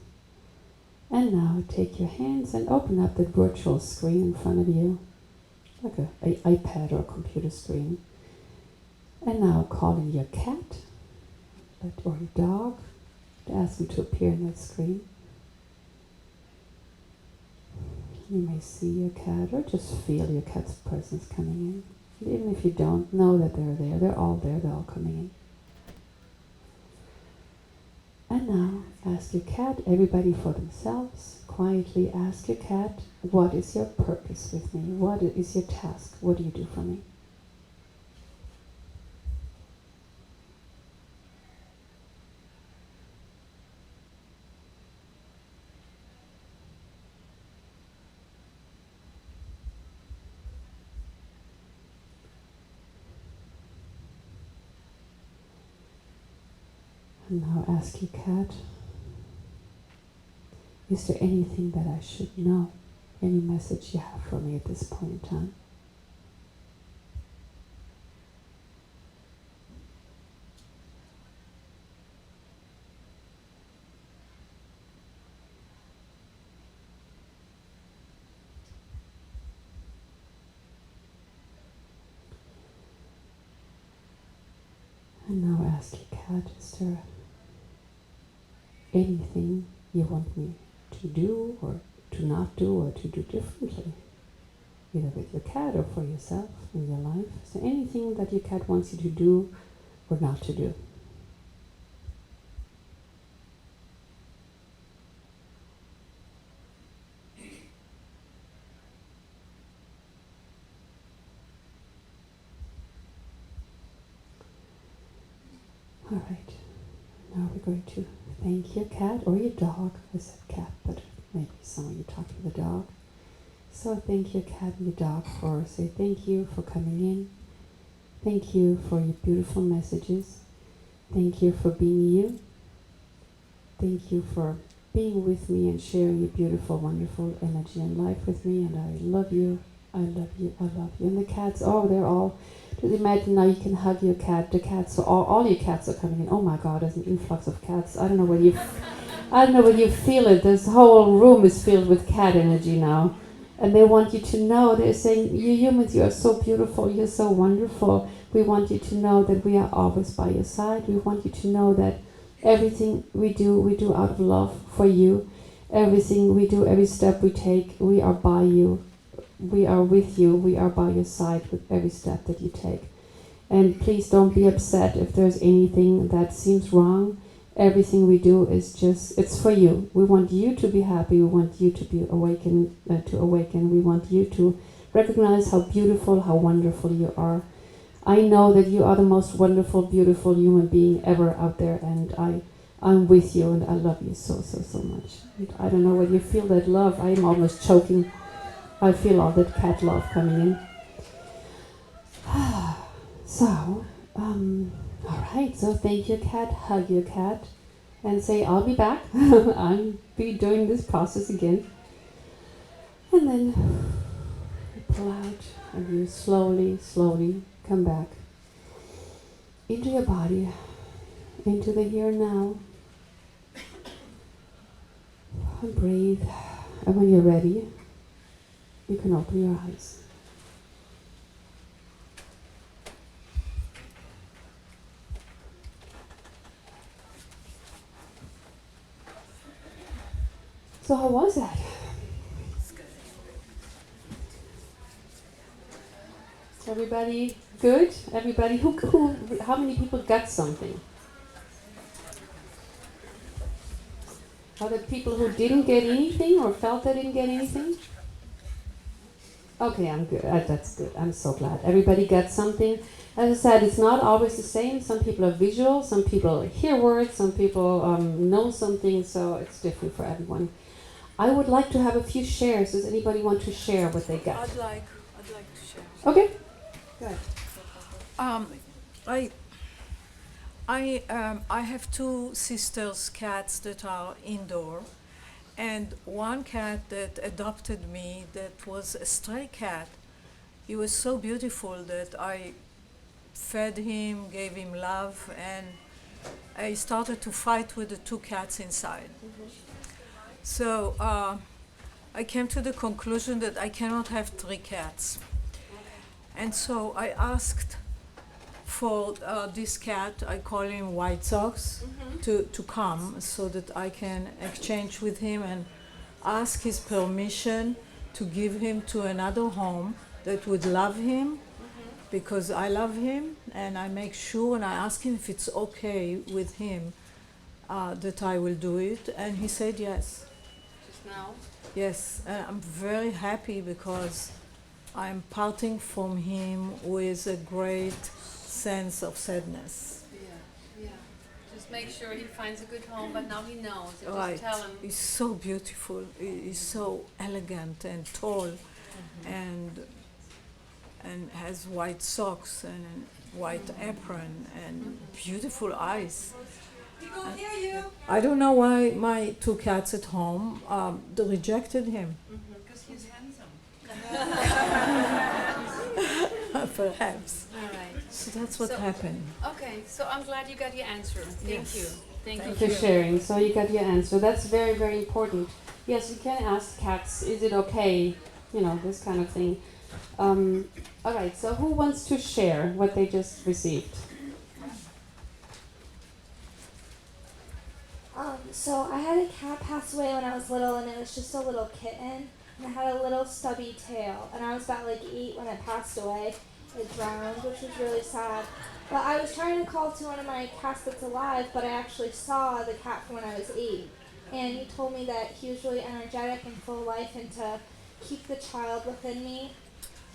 And now take your hands and open up the virtual screen in front of you, like an iPad or a computer screen. And now calling your cat or your dog to ask them to appear on the screen. You may see your cat or just feel your cat's presence coming in. And even if you don't know that they're there, they're all coming in. And now ask your cat, everybody for themselves, quietly ask your cat, what is your purpose with me? What is your task? What do you do for me? And now ask your cat, is there anything that I should know? Any message you have for me at this point in time? And now ask your cat, is there anything you want me to do or to not do or to do differently? Either with your cat or for yourself in your life. Is there anything that your cat wants you to do or not to do? All right, now we're going to thank your cat or your dog. I said cat, but maybe some of you talk to the dog. So thank your cat and your dog for, say thank you for coming in. Thank you for your beautiful messages. Thank you for being you. Thank you for being with me and sharing your beautiful, wonderful energy and life with me. And I love you. I love you. I love you. And the cats, oh, they're all, just imagine now you can hug your cat. The cats, so all your cats are coming in. Oh my God, there's an influx of cats. I don't know whether you feel it. This whole room is filled with cat energy now. And they want you to know, they're saying, you humans, you are so beautiful, you're so wonderful. We want you to know that we are always by your side. We want you to know that everything we do out of love for you. Everything we do, every step we take, we are by you. We are with you. We are by your side with every step that you take. And please don't be upset if there's anything that seems wrong. Everything we do is just, it's for you. We want you to be happy. We want you to be awakened, We want you to recognize how beautiful, how wonderful you are. I know that you are the most wonderful, beautiful human being ever out there, and I'm with you, and I love you so, so, so much. And I don't know whether you feel that love. I am almost choking. I feel all that cat love coming in. So, all right, so thank your cat, hug your cat, and say, I'll be back. I'll be doing this process again. And then you pull out, and you slowly, slowly come back into your body, into the here and now. And breathe. And when you're ready, you can open your eyes. So how was that? Is everybody good? Everybody how many people got something? Are there people who didn't get anything or felt they didn't get anything? Okay, I'm good. That's good. I'm so glad. Everybody got something. As I said, it's not always the same. Some people are visual, some people hear words, some people know something, so it's different for everyone. I would like to have a few shares. Does anybody want to share what they got? I'd like to share. Okay. Go ahead. I have two sisters' cats that are indoor, and one cat that adopted me that was a stray cat. He was so beautiful that I fed him, gave him love, and I started to fight with the two cats inside. So I came to the conclusion that I cannot have three cats. And so I asked for this cat, I call him White Sox, to come so that I can exchange with him and ask his permission to give him to another home that would love him because I love him, and I make sure and I ask him if it's okay with him that I will do it, and he said yes. Just now. Yes, I'm very happy because I'm parting from him with a great sense of sadness. Yeah. Just make sure he finds a good home, but now he knows. And Right. just tell him. He's so beautiful. He's so elegant and tall, and has white socks and a white apron and beautiful eyes. I don't know why my two cats at home they rejected him. Because he's handsome. Perhaps. All right. So that's what So- happened. Okay, so I'm glad you got your answer. Thank Yes. you. Thank Thank you you. for sharing. So you got your answer. That's very, very important. Yes, you can ask cats, is it okay? You know, this kind of thing. All right, so who wants to share what they just received? So I had a cat pass away when I was little, and it was just a little kitten, and it had a little stubby tail, and I was about like 8 when it passed away. It drowned, which was really sad. But I was trying to call to one of my cats that's alive, but I actually saw the cat from when I was 8, and he told me that he was really energetic and full of life, and to keep the child within me.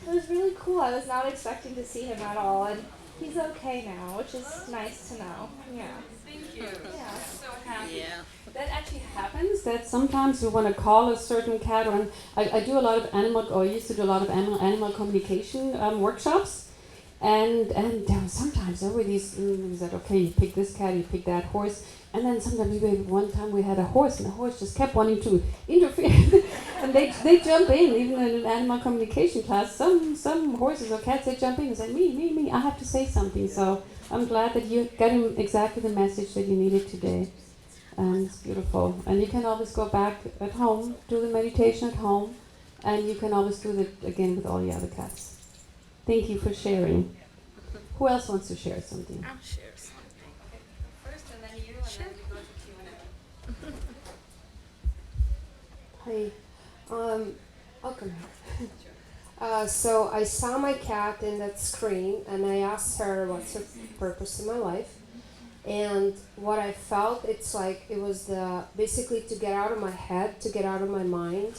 It was really cool. I was not expecting to see him at all, and he's okay now, which is nice to know. Yeah. Thank you. Yeah. So happy. Yeah. That actually happens, that sometimes we want to call a certain cat, or I do a lot of I used to do a lot of animal communication workshops, and there were sometimes there were these that okay, you pick this cat, you pick that horse, and then sometimes one time we had a horse, and the horse just kept wanting to interfere, and they jump in, even in an animal communication class. Some horses or cats, they jump in and say, me, I have to say something. So I'm glad that you got him exactly the message that you needed today. And it's beautiful. And you can always go back at home, do the meditation at home, and you can always do it again with all the other cats. Thank you for sharing. Who else wants to share something? I'll share something. First, and then you, and then we go to Q&A. Hi, I'll come here. So I saw my cat in that screen, and I asked her what's her purpose in my life. And what I felt, it's like it was basically to get out of my head, to get out of my mind.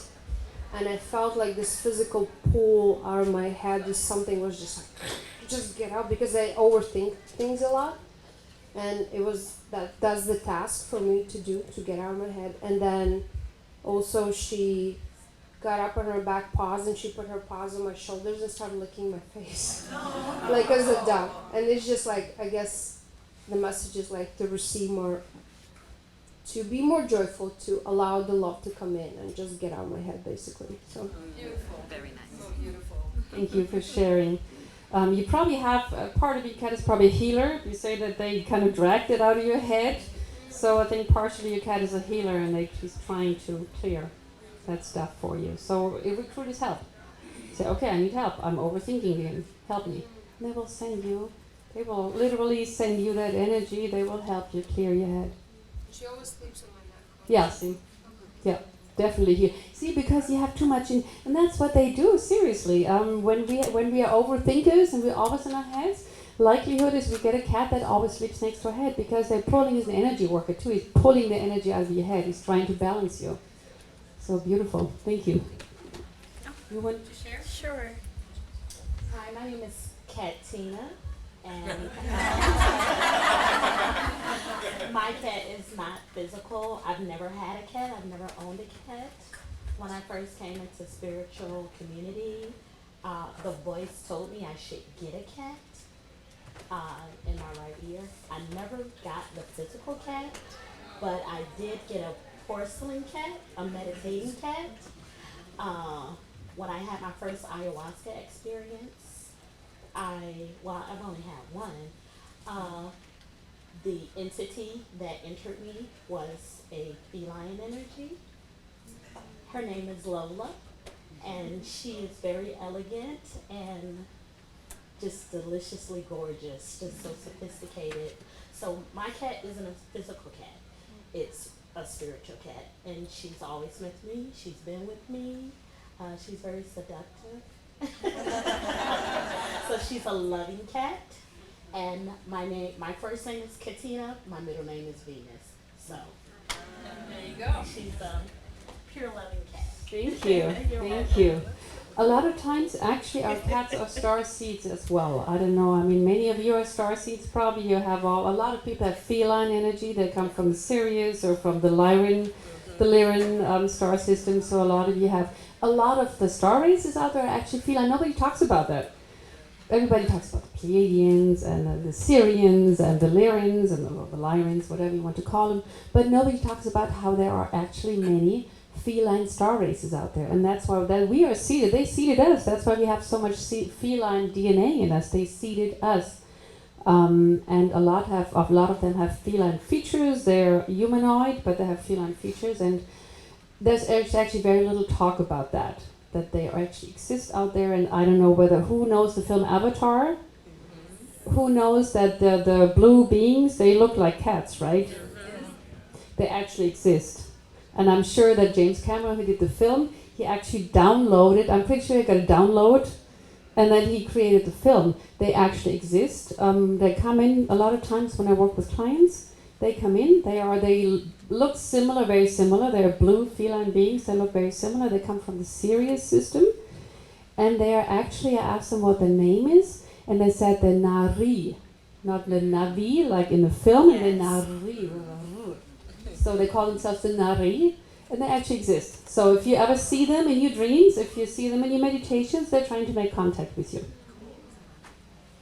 And I felt like this physical pull out of my head, just something was just like, just get out, because I overthink things a lot. And it was that's the task for me to do, to get out of my head. And then also she got up on her back paws and she put her paws on my shoulders and started licking my face. Like as a dog. And it's just like, I guess the message is like to receive more, to be more joyful, to allow the love to come in and just get out of my head basically. So Beautiful. Very nice. So beautiful. Thank you for sharing. You probably have, part of your cat is probably a healer. You say that they kind of dragged it out of your head. So I think partially your cat is a healer, and she's trying to clear that stuff for you. So it recruiters help. Say, okay, I need help. I'm overthinking again. Help me. And they will send you. They will literally send you that energy. They will help you clear your head. she always sleeps on my neck. Yeah, see? Yeah, definitely here. See, because you have too much in, and that's what they do, seriously. When we are overthinkers and we're always in our heads, likelihood is we get a cat that always sleeps next to our head, because they're pulling, is an energy worker too. He's pulling the energy out of your head. He's trying to balance you. So beautiful. Thank you. You want to share? Sure. Hi, my name is Katina, and my cat is not physical. I've never had a cat. I've never owned a cat. When I first came into spiritual community, the voice told me I should get a cat in my right ear. I never got the physical cat, but I did get a porcelain cat, a meditating cat. When I had my first ayahuasca experience, I've only had one. The entity that entered me was a feline energy. Her name is Lola, and she is very elegant, and just deliciously gorgeous, just so sophisticated. So my cat isn't a physical cat. It's a spiritual cat, and she's always with me. She's been with me. She's very seductive. So she's a loving cat. And my first name is Katina. My middle name is Venus. So there you go. She's a pure loving cat. Thank you. Thank you. A lot of times, actually, our cats are star seeds as well. I don't know. I mean, many of you are star seeds. Probably you have all. A lot of people have feline energy. They come from the Sirius or from the Lyran star system. So a lot of you have. A lot of the star races out there are actually feline. Nobody talks about that. Everybody talks about the Pleiadians and the Syrians and the Lyrans and the Lyrans, whatever you want to call them. But nobody talks about how there are actually many feline star races out there, and that's why that we are seeded. They seeded us. That's why we have so much feline DNA in us. They seeded us, and a lot of them have feline features. They're humanoid, but they have feline features, and there's actually very little talk about that they actually exist out there. And I don't know who knows the film Avatar. Who knows that the blue beings, they look like cats, right? They actually exist. And I'm sure that James Cameron, who did the film, he actually downloaded, I'm pretty sure he got a download, and then he created the film. They actually exist. They come in a lot of times when I work with clients. They come in, they look similar, very similar. They're blue feline beings, they look very similar. They come from the Sirius system. And they are actually, I asked them what their name is, and they said the Nari, not the Navi, like in the film, yes. And the Nari. So they call themselves the Nari, and they actually exist. So if you ever see them in your dreams, if you see them in your meditations, they're trying to make contact with you.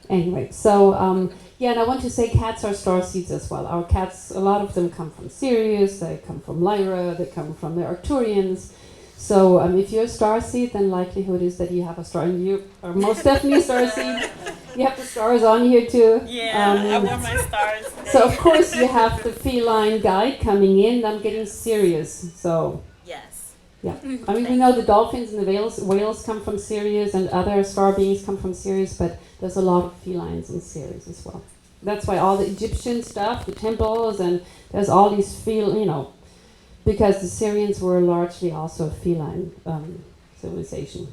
Anyway, so and I want to say cats are star seeds as well. Our cats, a lot of them come from Sirius, they come from Lyra, they come from the Arcturians. So if you're a star seed, then likelihood is that you have a star, and you are most definitely a star seed. You have the stars on here too. Yeah, I wore my stars today. So of course you have the feline guide coming in. I'm getting serious. So yes. Yeah. I mean, we know the dolphins and the whales come from Sirius, and other star beings come from Sirius, but there's a lot of felines in Sirius as well. That's why all the Egyptian stuff, the temples, and there's all these because the Syrians were largely also a feline civilization.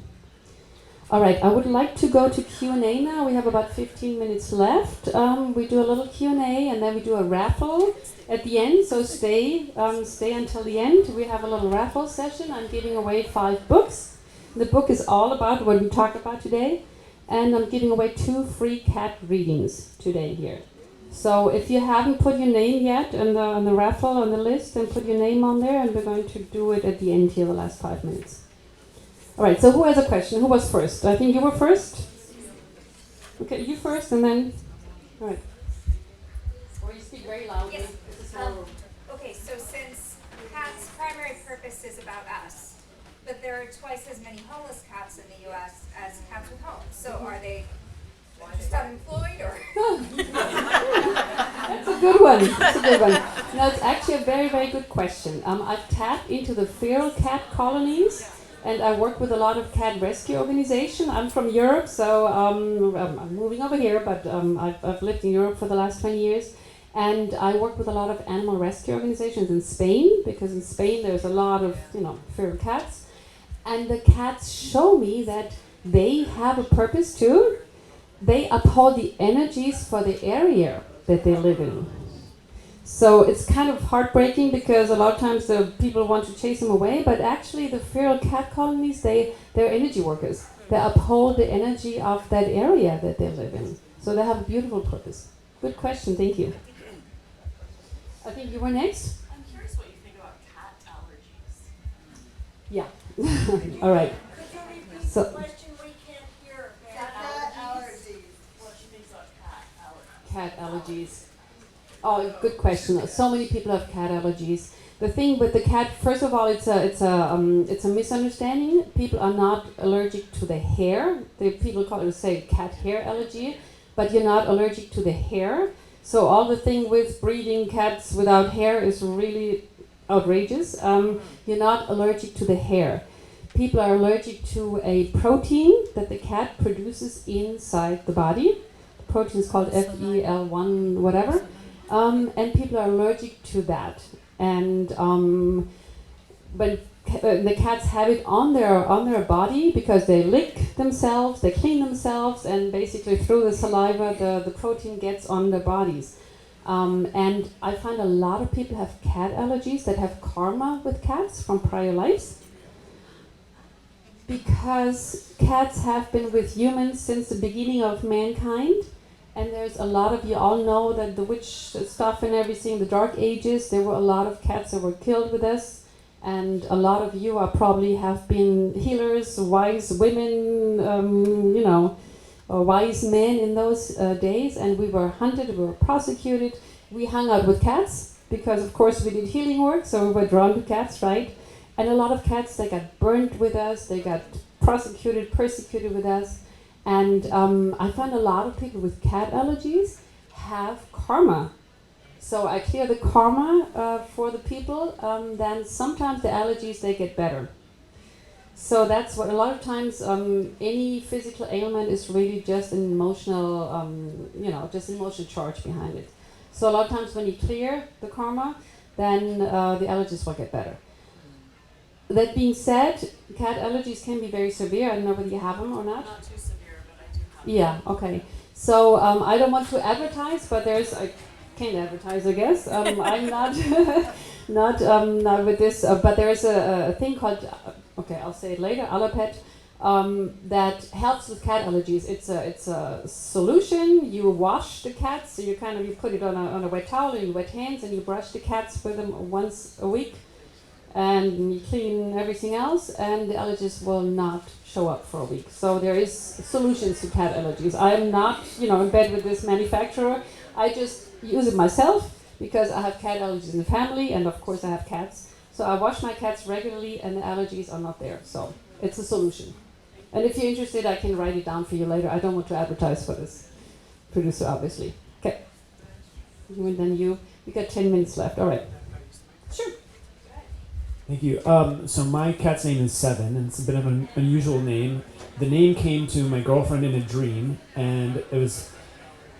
All right, I would like to go to Q&A now. We have about 15 minutes left. We do a little Q&A, and then we do a raffle at the end. So stay until the end. We have a little raffle session. I'm giving away 5 books. The book is all about what we talked about today, and I'm giving away 2 free cat readings today here. So if you haven't put your name yet on the raffle on the list, then put your name on there, and we're going to do it at the end here, the last 5 minutes. All right, so who has a question? Who was first? I think you were first? Okay, you first, and then... All right. Or you speak very loudly. Yes. Okay, so since cats' primary purpose is about us, but there are twice as many homeless cats in the U.S. as cats with homes. So are they just unemployed, or...? That's a good one. No, it's actually a very, very good question. I've tapped into the feral cat colonies, and I work with a lot of cat rescue organizations. I'm from Europe, so I'm moving over here, but I've lived in Europe for the last 20 years. And I work with a lot of animal rescue organizations in Spain, because in Spain there's a lot of, feral cats. And the cats show me that they have a purpose too. They uphold the energies for the area that they live in. So it's kind of heartbreaking, because a lot of times the people want to chase them away, but actually the feral cat colonies, they're energy workers. They uphold the energy of that area that they live in. So they have a beautiful purpose. Good question, thank you. I think you were next. I'm curious what you think about cat allergies. Yeah. All right. Could you repeat So, the question? We can't hear. Cat allergies. What she thinks about cat allergies. cat allergies. Oh, good question. So many people have cat allergies. The thing with the cat, first of all, it's a misunderstanding. People are not allergic to the hair. People say cat hair allergy, but you're not allergic to the hair. So all the thing with breeding cats without hair is really outrageous. You're not allergic to the hair. people are allergic to a protein that the cat produces inside the body. The protein is called FEL1 whatever. And people are allergic to that. And when the cats have it on their body because they lick themselves, they clean themselves, and basically through the saliva the protein gets on their bodies. And I find a lot of people have cat allergies that have karma with cats from prior lives. Because cats have been with humans since the beginning of mankind. And there's a lot of, you all know that the witch stuff and everything, the Dark Ages, there were a lot of cats that were killed with us. And a lot of you are probably have been healers, wise women, or wise men in those days. And we were hunted, we were prosecuted. We hung out with cats because, of course, we did healing work, so we were drawn to cats, right? And a lot of cats, they got burnt with us, they got prosecuted, persecuted with us. And I find a lot of people with cat allergies have karma. So I clear the karma for the people, then sometimes the allergies, they get better. So that's what a lot of times any physical ailment is really just an emotional, just an emotional charge behind it. So a lot of times when you clear the karma, then the allergies will get better. That being said, cat allergies can be very severe. I don't know whether you have them or not. Not too severe, but I do have Yeah, okay. So I don't want to advertise, but I can't advertise, I guess. I'm not with this, but there's a thing called, I'll say it later, Alapet, that helps with cat allergies. It's a solution. You wash the cats, so you put it on a wet towel and wet hands, and you brush the cats with them once a week. And you clean everything else, and the allergies will not show up for a week. So there is solutions to cat allergies. I'm not, in bed with this manufacturer. I just use it myself because I have cat allergies in the family, and of course I have cats. So I wash my cats regularly, and the allergies are not there. So it's a solution. And if you're interested, I can write it down for you later. I don't want to advertise for this producer, obviously. Okay. And then we got 10 minutes left. All right. Sure. Thank you. So my cat's name is Seven, and it's a bit of an unusual name. The name came to my girlfriend in a dream, and it was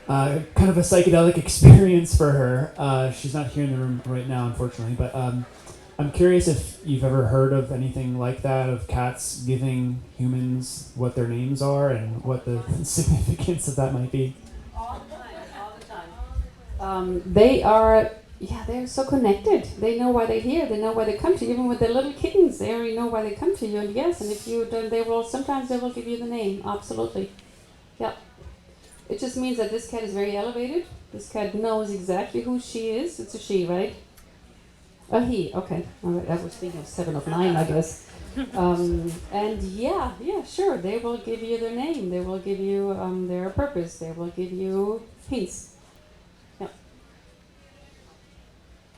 kind of a psychedelic experience for her. She's not here in the room right now, unfortunately, but I'm curious if you've ever heard of anything like that, of cats giving humans what their names are and what the significance of that might be. All the time. They're so connected. They know why they're here. They know why they come to you. Even with the little kittens, they already know why they come to you. And yes, and if you don't, sometimes they will give you the name. Absolutely. Yeah. It just means that this cat is very elevated. This cat knows exactly who she is. It's a she, right? A he. Okay. All right. I was thinking of 7 of 9, I guess. And yeah, sure. They will give you their name. They will give you their purpose. They will give you hints.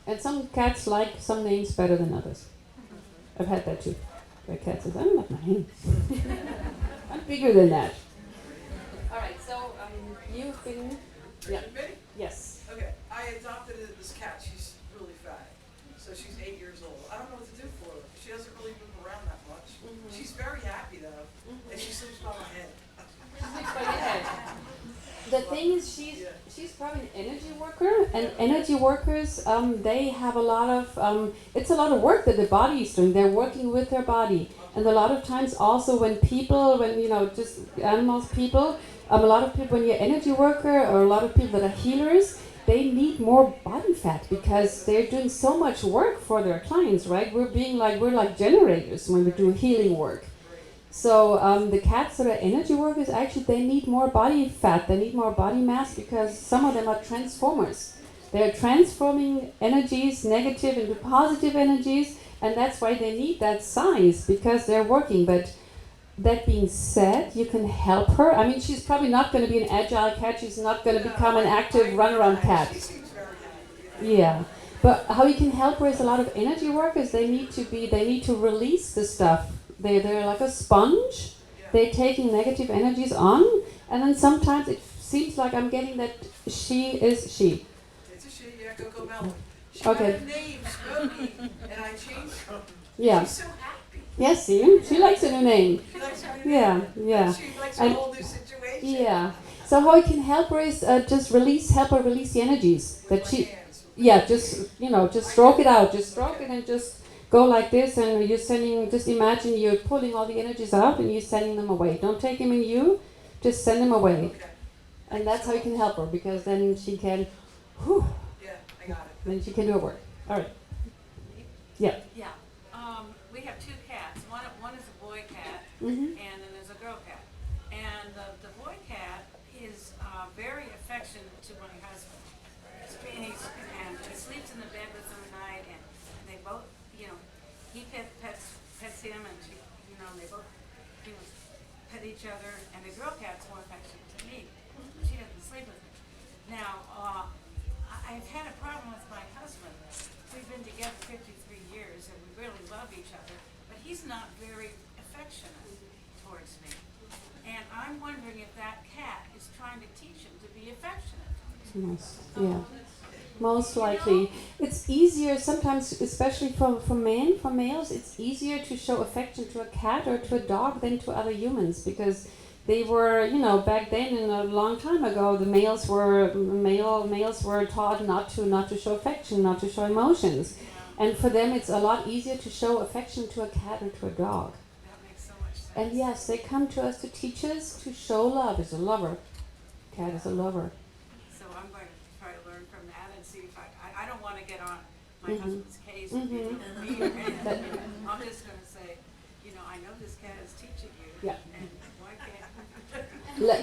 And some cats like some names better than others. I've had that too. Where a cat says, I don't like my name. I'm bigger than that. All right, so you've been... Yeah. Ready? Yes. Okay, I adopted this cat. She's really fat. So she's 8 years old. I don't know what to do for her. She doesn't really move around that much. Mm-hmm. She's very happy though. Mm-hmm. And she sleeps by my head. Sleeps by your head. The thing is, she's probably an energy worker, and energy workers, they have a lot of, it's a lot of work that the body is doing. They're working with their body. And a lot of times also when just animals, people, a lot of people, when you're an energy worker or a lot of people that are healers, they need more body fat because they're doing so much work for their clients, right? We're like generators when we do healing work. So the cats that are energy workers, actually, they need more body fat. They need more body mass because some of them are transformers. They're transforming energies, negative into positive energies, and that's why they need that size because they're working. But that being said, you can help her. I mean, she's probably not going to be an agile cat. She's not going to become an active runaround cat. Yeah. But how you can help her is a lot of energy workers. They need to release the stuff. They're like a sponge. They're taking negative energies on, and then sometimes it seems like I'm getting that she is she. It's a she, yeah, Coco Melon. She Okay. had a name, Smokey, and I changed her. Yeah. She's so happy. Yes, see, she likes a new name. She likes her Yeah, yeah. She likes And- a whole new situation. Yeah. So how I can help her is just help her release the energies that With my she. hands. Yeah, just stroke it out. Just stroke it and just go like this, and you're sending. Just imagine you're pulling all the energies out and you're sending them away. Don't take them in you. Just send them away, Okay. and that's how you can help her because then she can. Whew, Yeah, I got it. then she can do her work. All right. Yeah. We have two cats. One is a boy cat, Mhm. and then there's a girl cat. And the boy cat is very affectionate to my husband. And he sleeps in the bed with him at night, and they both, he pets him, and she, they both, pet each other. And the girl cat's more affectionate to me. She doesn't sleep with me. Now, I've had a problem with my husband. We've been together 53 years, and we really love each other, but he's not very affectionate towards me. And I'm wondering if that cat is trying to teach him to be affectionate. Yeah. Most likely. It's easier sometimes, especially for males, it's easier to show affection to a cat or to a dog than to other humans because they were, back then and a long time ago, the males were taught not to show affection, not to show emotions. And for them it's a lot easier to show affection to a cat or to a dog. That makes so much sense. And yes, they come to us to teach us to show love as a lover. Cat is a lover. So I'm going to try to learn from that and see if I don't want to get on my Mhm. husband's case and be Mhm. really mean or anything. I'm just going to say, I know this cat is teaching you. Yeah. And why can't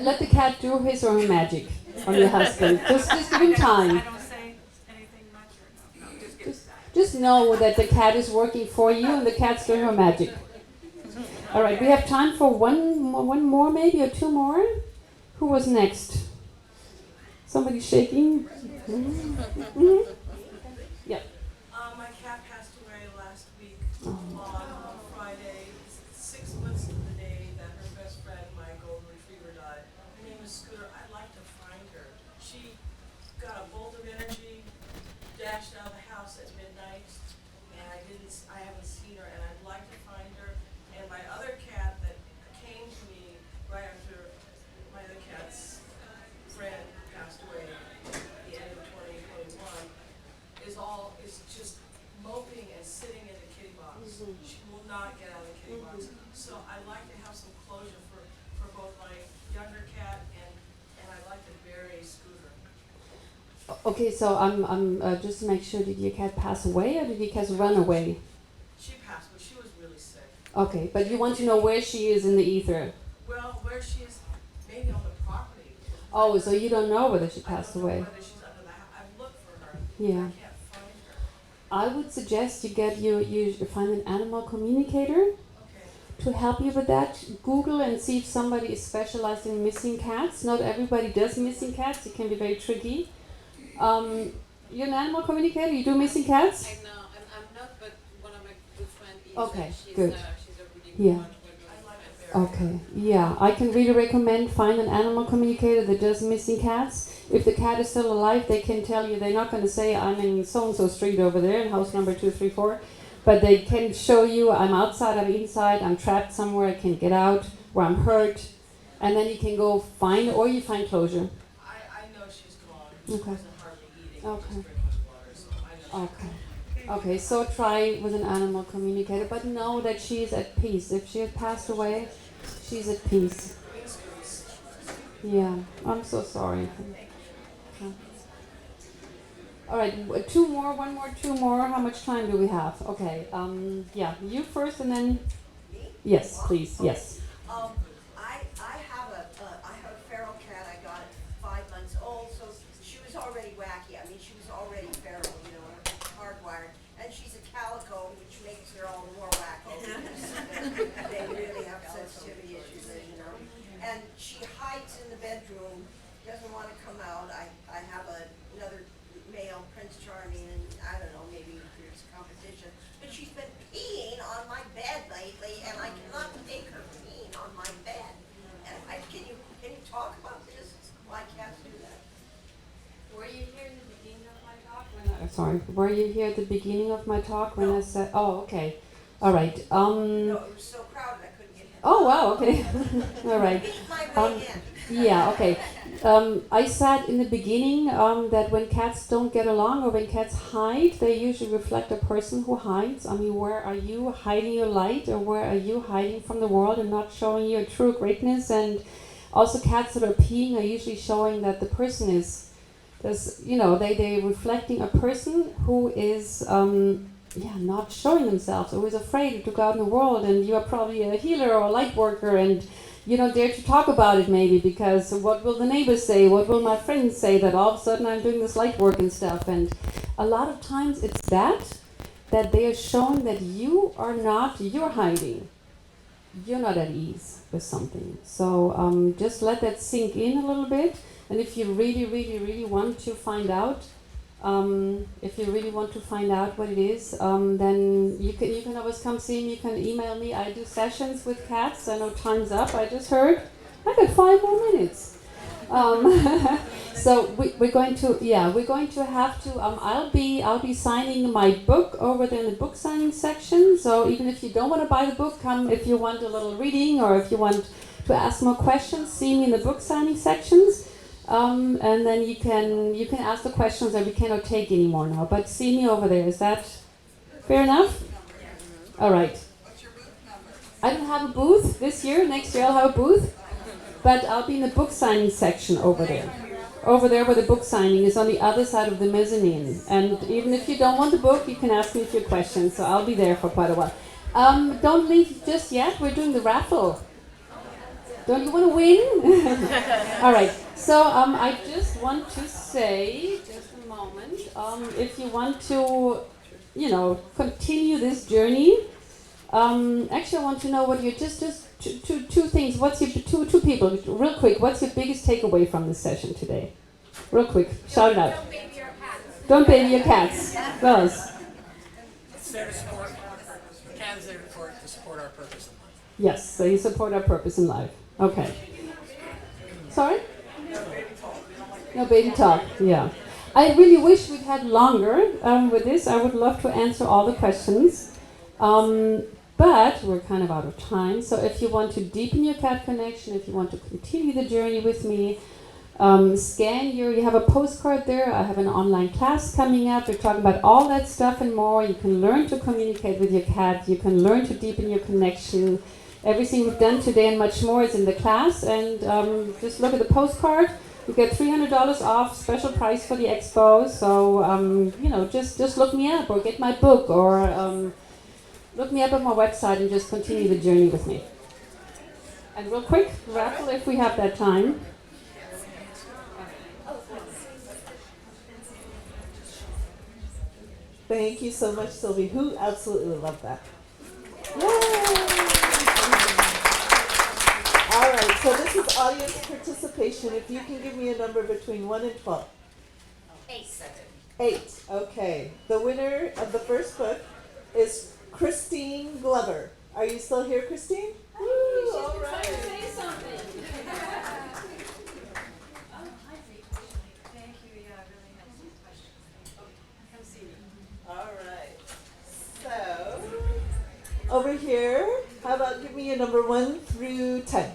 Let the cat do his or her magic on your husband. Just give him time. I don't say anything much or no, just get that. Just know that the cat is working for you and the cat's doing her magic. All right, we have time for one more maybe or two more. Who was next? Somebody shaking? Mm-hmm. Yeah. My cat passed away last week Oh. on Friday, 6 months to the day that her best friend, my golden retriever, died. Her name is Scooter. I'd like to find her. She got a bolt of energy, dashed out of the house at midnight, and I haven't seen her, and I'd like to find her. And my other cat that came to me right after my other cat's friend passed away at the end of 2021 is just moping and sitting in the kitty box. She will not get out of the kitty box. So I'd like to have some closure for both my younger cat and I'd like to bury Scooter. Okay, so I'm just to make sure, did your cat pass away or did your cat run away? She passed, but she was really sick. Okay, but you want to know where she is in the ether. Well, where she is, maybe on the property. Oh, so you don't know whether she I don't passed know away. whether she's under the house. I've looked for her. Yeah. I can't find her. I would suggest you find an animal communicator Okay. to help you with that. Google and see if somebody is specialized in missing cats. Not everybody does missing cats. It can be very tricky. You're an animal communicator. You do missing cats. I'm not, but one of my good friends is. Okay, She's, good. She's a really Yeah. good one. Okay, yeah, I can really recommend find an animal communicator that does missing cats. If the cat is still alive, they can tell you. They're not going to say I'm in so-and-so street over there in house number 234, but they can show you I'm outside, I'm inside, I'm trapped somewhere, I can't get out, where I'm hurt, and then you can go find or you find closure. I know she's gone. She Okay. wasn't hardly eating. Okay. Just drinking water, so I know she's Okay. Okay, so try with an animal communicator, but know that she is at peace. If she had passed away, she's at peace. Yeah, I'm so sorry. Okay. All right, two more, one more, two more. How much time do we have? Okay, yeah, you first and then, yes, please, yes. I have a feral cat. I got it 5 months old, so she was already wacky. I mean, she was already feral, hardwired. And she's a calico, which makes her all the more wacky. They really have sensitivity issues, as you know. And she hides in the bedroom, doesn't want to come out. I have another male, Prince Charming, and I don't know, maybe there's competition. But she's been peeing on my bed lately, and I cannot take her peeing on my bed. And can you talk about this? Why cats do that? Were you here in the beginning of my talk? Sorry, were you here at the beginning of my talk when I said, oh, okay. All right. No, it was so crowded I couldn't get in. Oh wow. Okay. All right. Beat my way in. Yeah. Okay. I said in the beginning that when cats don't get along or when cats hide, they usually reflect a person who hides. I mean, where are you hiding your light, or where are you hiding from the world and not showing your true greatness? And also, cats that are peeing are usually showing that the person is, they're reflecting a person who is not showing themselves, or who is afraid to go out in the world. And you are probably a healer or a light worker, and you don't dare to talk about it maybe because what will the neighbors say? What will my friends say that all of a sudden I'm doing this light work and stuff? And a lot of times it's that they are showing that you're hiding. You're not at ease with something. So just let that sink in a little bit. And if you really, really, really want to find out, what it is, then you can always come see me. You can email me. I do sessions with cats. I know time's up. I just heard. I got 5 more minutes. So we're going to have to. I'll be signing my book over there in the book signing section. So even if you don't want to buy the book, come if you want a little reading or if you want to ask more questions. See me in the book signing sections. And then you can ask the questions that we cannot take anymore now. But see me over there. Is that fair enough? All right. What's your booth number? I don't have a booth this year. Next year I'll have a booth. But I'll be in the book signing section over there. Over there where the book signing is on the other side of the mezzanine. And even if you don't want the book, you can ask me a few questions. So I'll be there for quite a while. Don't leave just yet. We're doing the raffle. Don't you want to win? All right. So I just want to say, just a moment, if you want to, continue this journey. Actually, I want to know what your just two things. What's your two people? Real quick. What's your biggest takeaway from this session today? Real quick. Shout it out. Don't baby your cats. Don't baby your cats. Fellas. It's there to support, cats there to support our purpose in life. Yes. So you support our purpose in life. Okay. Sorry? No baby talk. Yeah. I really wish we'd had longer with this. I would love to answer all the questions. But we're kind of out of time. So if you want to deepen your cat connection, if you want to continue the journey with me, you have a postcard there. I have an online class coming up. We're talking about all that stuff and more. You can learn to communicate with your cat. You can learn to deepen your connection. Everything we've done today and much more is in the class. And just look at the postcard. You get $300 off, special price for the Expo. So, just look me up or get my book or look me up on my website and just continue the journey with me. And real quick, raffle if we have that time. Thank you so much, Sylvie. Who absolutely loved that? Yay! All right, so this is audience participation. If you can give me a number between 1 and 12. 8. 8. Okay. The winner of the first book is Christine Glover. Are you still here, Christine? Woo, all right. Say something. Thank you, yeah, I really have some questions. Come see me. All right. So, over here, how about give me a number 1 through 10?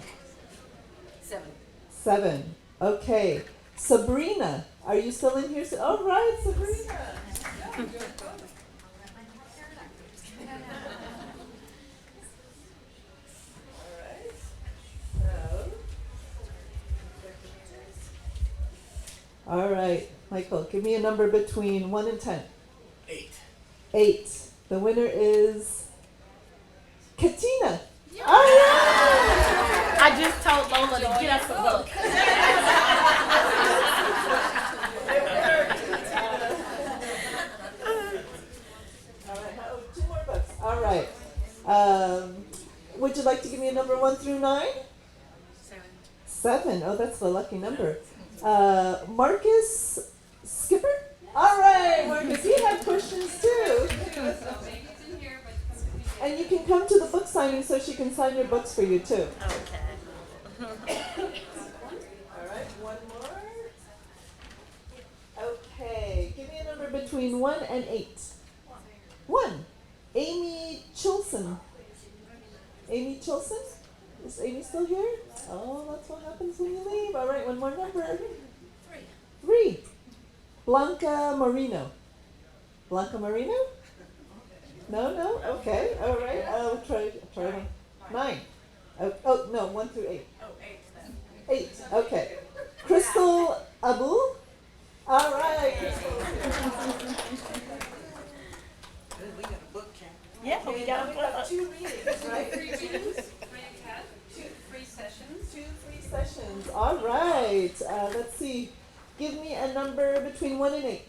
7. 7. Okay. Sabrina, are you still in here? All right, Sabrina. All right, Michael, give me a number between 1 and 10. 8. 8. The winner is Katina. All right. I just told Lola to get us a book. All right, 2 more books. All right. Would you like to give me a number 1 through 9? 7. 7. Oh, that's the lucky number. Marcus Skipper? All right, Marcus, you have questions too. And you can come to the book signing so she can sign your books for you too. Okay. All right, 1 more. Okay, give me a number between 1 and 8. 1. Amy Chilson. Amy Chilson? Is Amy still here? Oh, that's what happens when you leave. All right, one more number. 3. Blanca Marino. Blanca Marino? No? Okay, all right. I'll try one. 9. Oh, no, 1 through 8. Oh, 8 then. 8, okay. Crystal Abu? All right. We got a book camp. Yeah, we got we got 2 readings, right? 3 readings, two free sessions. 2 free sessions. All right. Let's see. Give me a number between 1 and 8.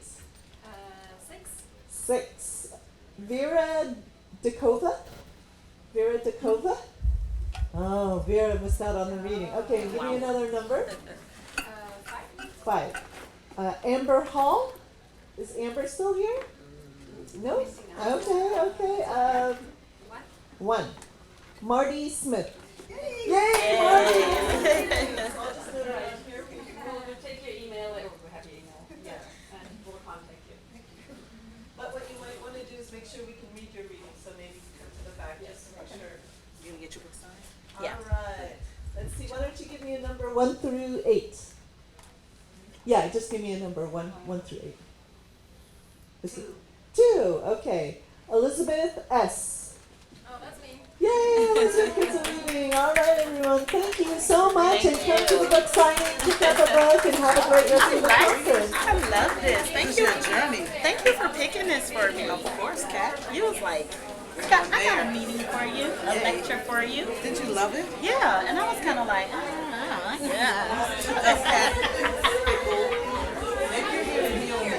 6. 6. Vera Dakova? Vera Dakova? Oh, Vera missed out on the reading. Okay, give me another number. 5. Amber Hall? Is Amber still here? No? Okay. 1. Marty Smith. Yay, Marty! I'll just do it right here. We'll take your email, or we'll have your email. Yeah. And we'll contact you. But what you might want to do is make sure we can read your reading, so maybe come to the back just to make sure. You gonna get your book signed? Yeah. All right. Let's see. Why don't you give me a number 1 through 8? Yeah, just give me a number 1 through 8. 2. Okay. Elizabeth S. Oh, that's me. Yay, Elizabeth gets a reading. All right, everyone. Thank you so much, and come to the book signing, pick up a book, and have a great rest of the conference. I love this. Thank you. Thank you for picking this for me. Of course, Kat. You was like, I got a meeting for you, a lecture for you. Did you love it? Yeah, and I was kind of like, yeah. Maybe you're here to heal me.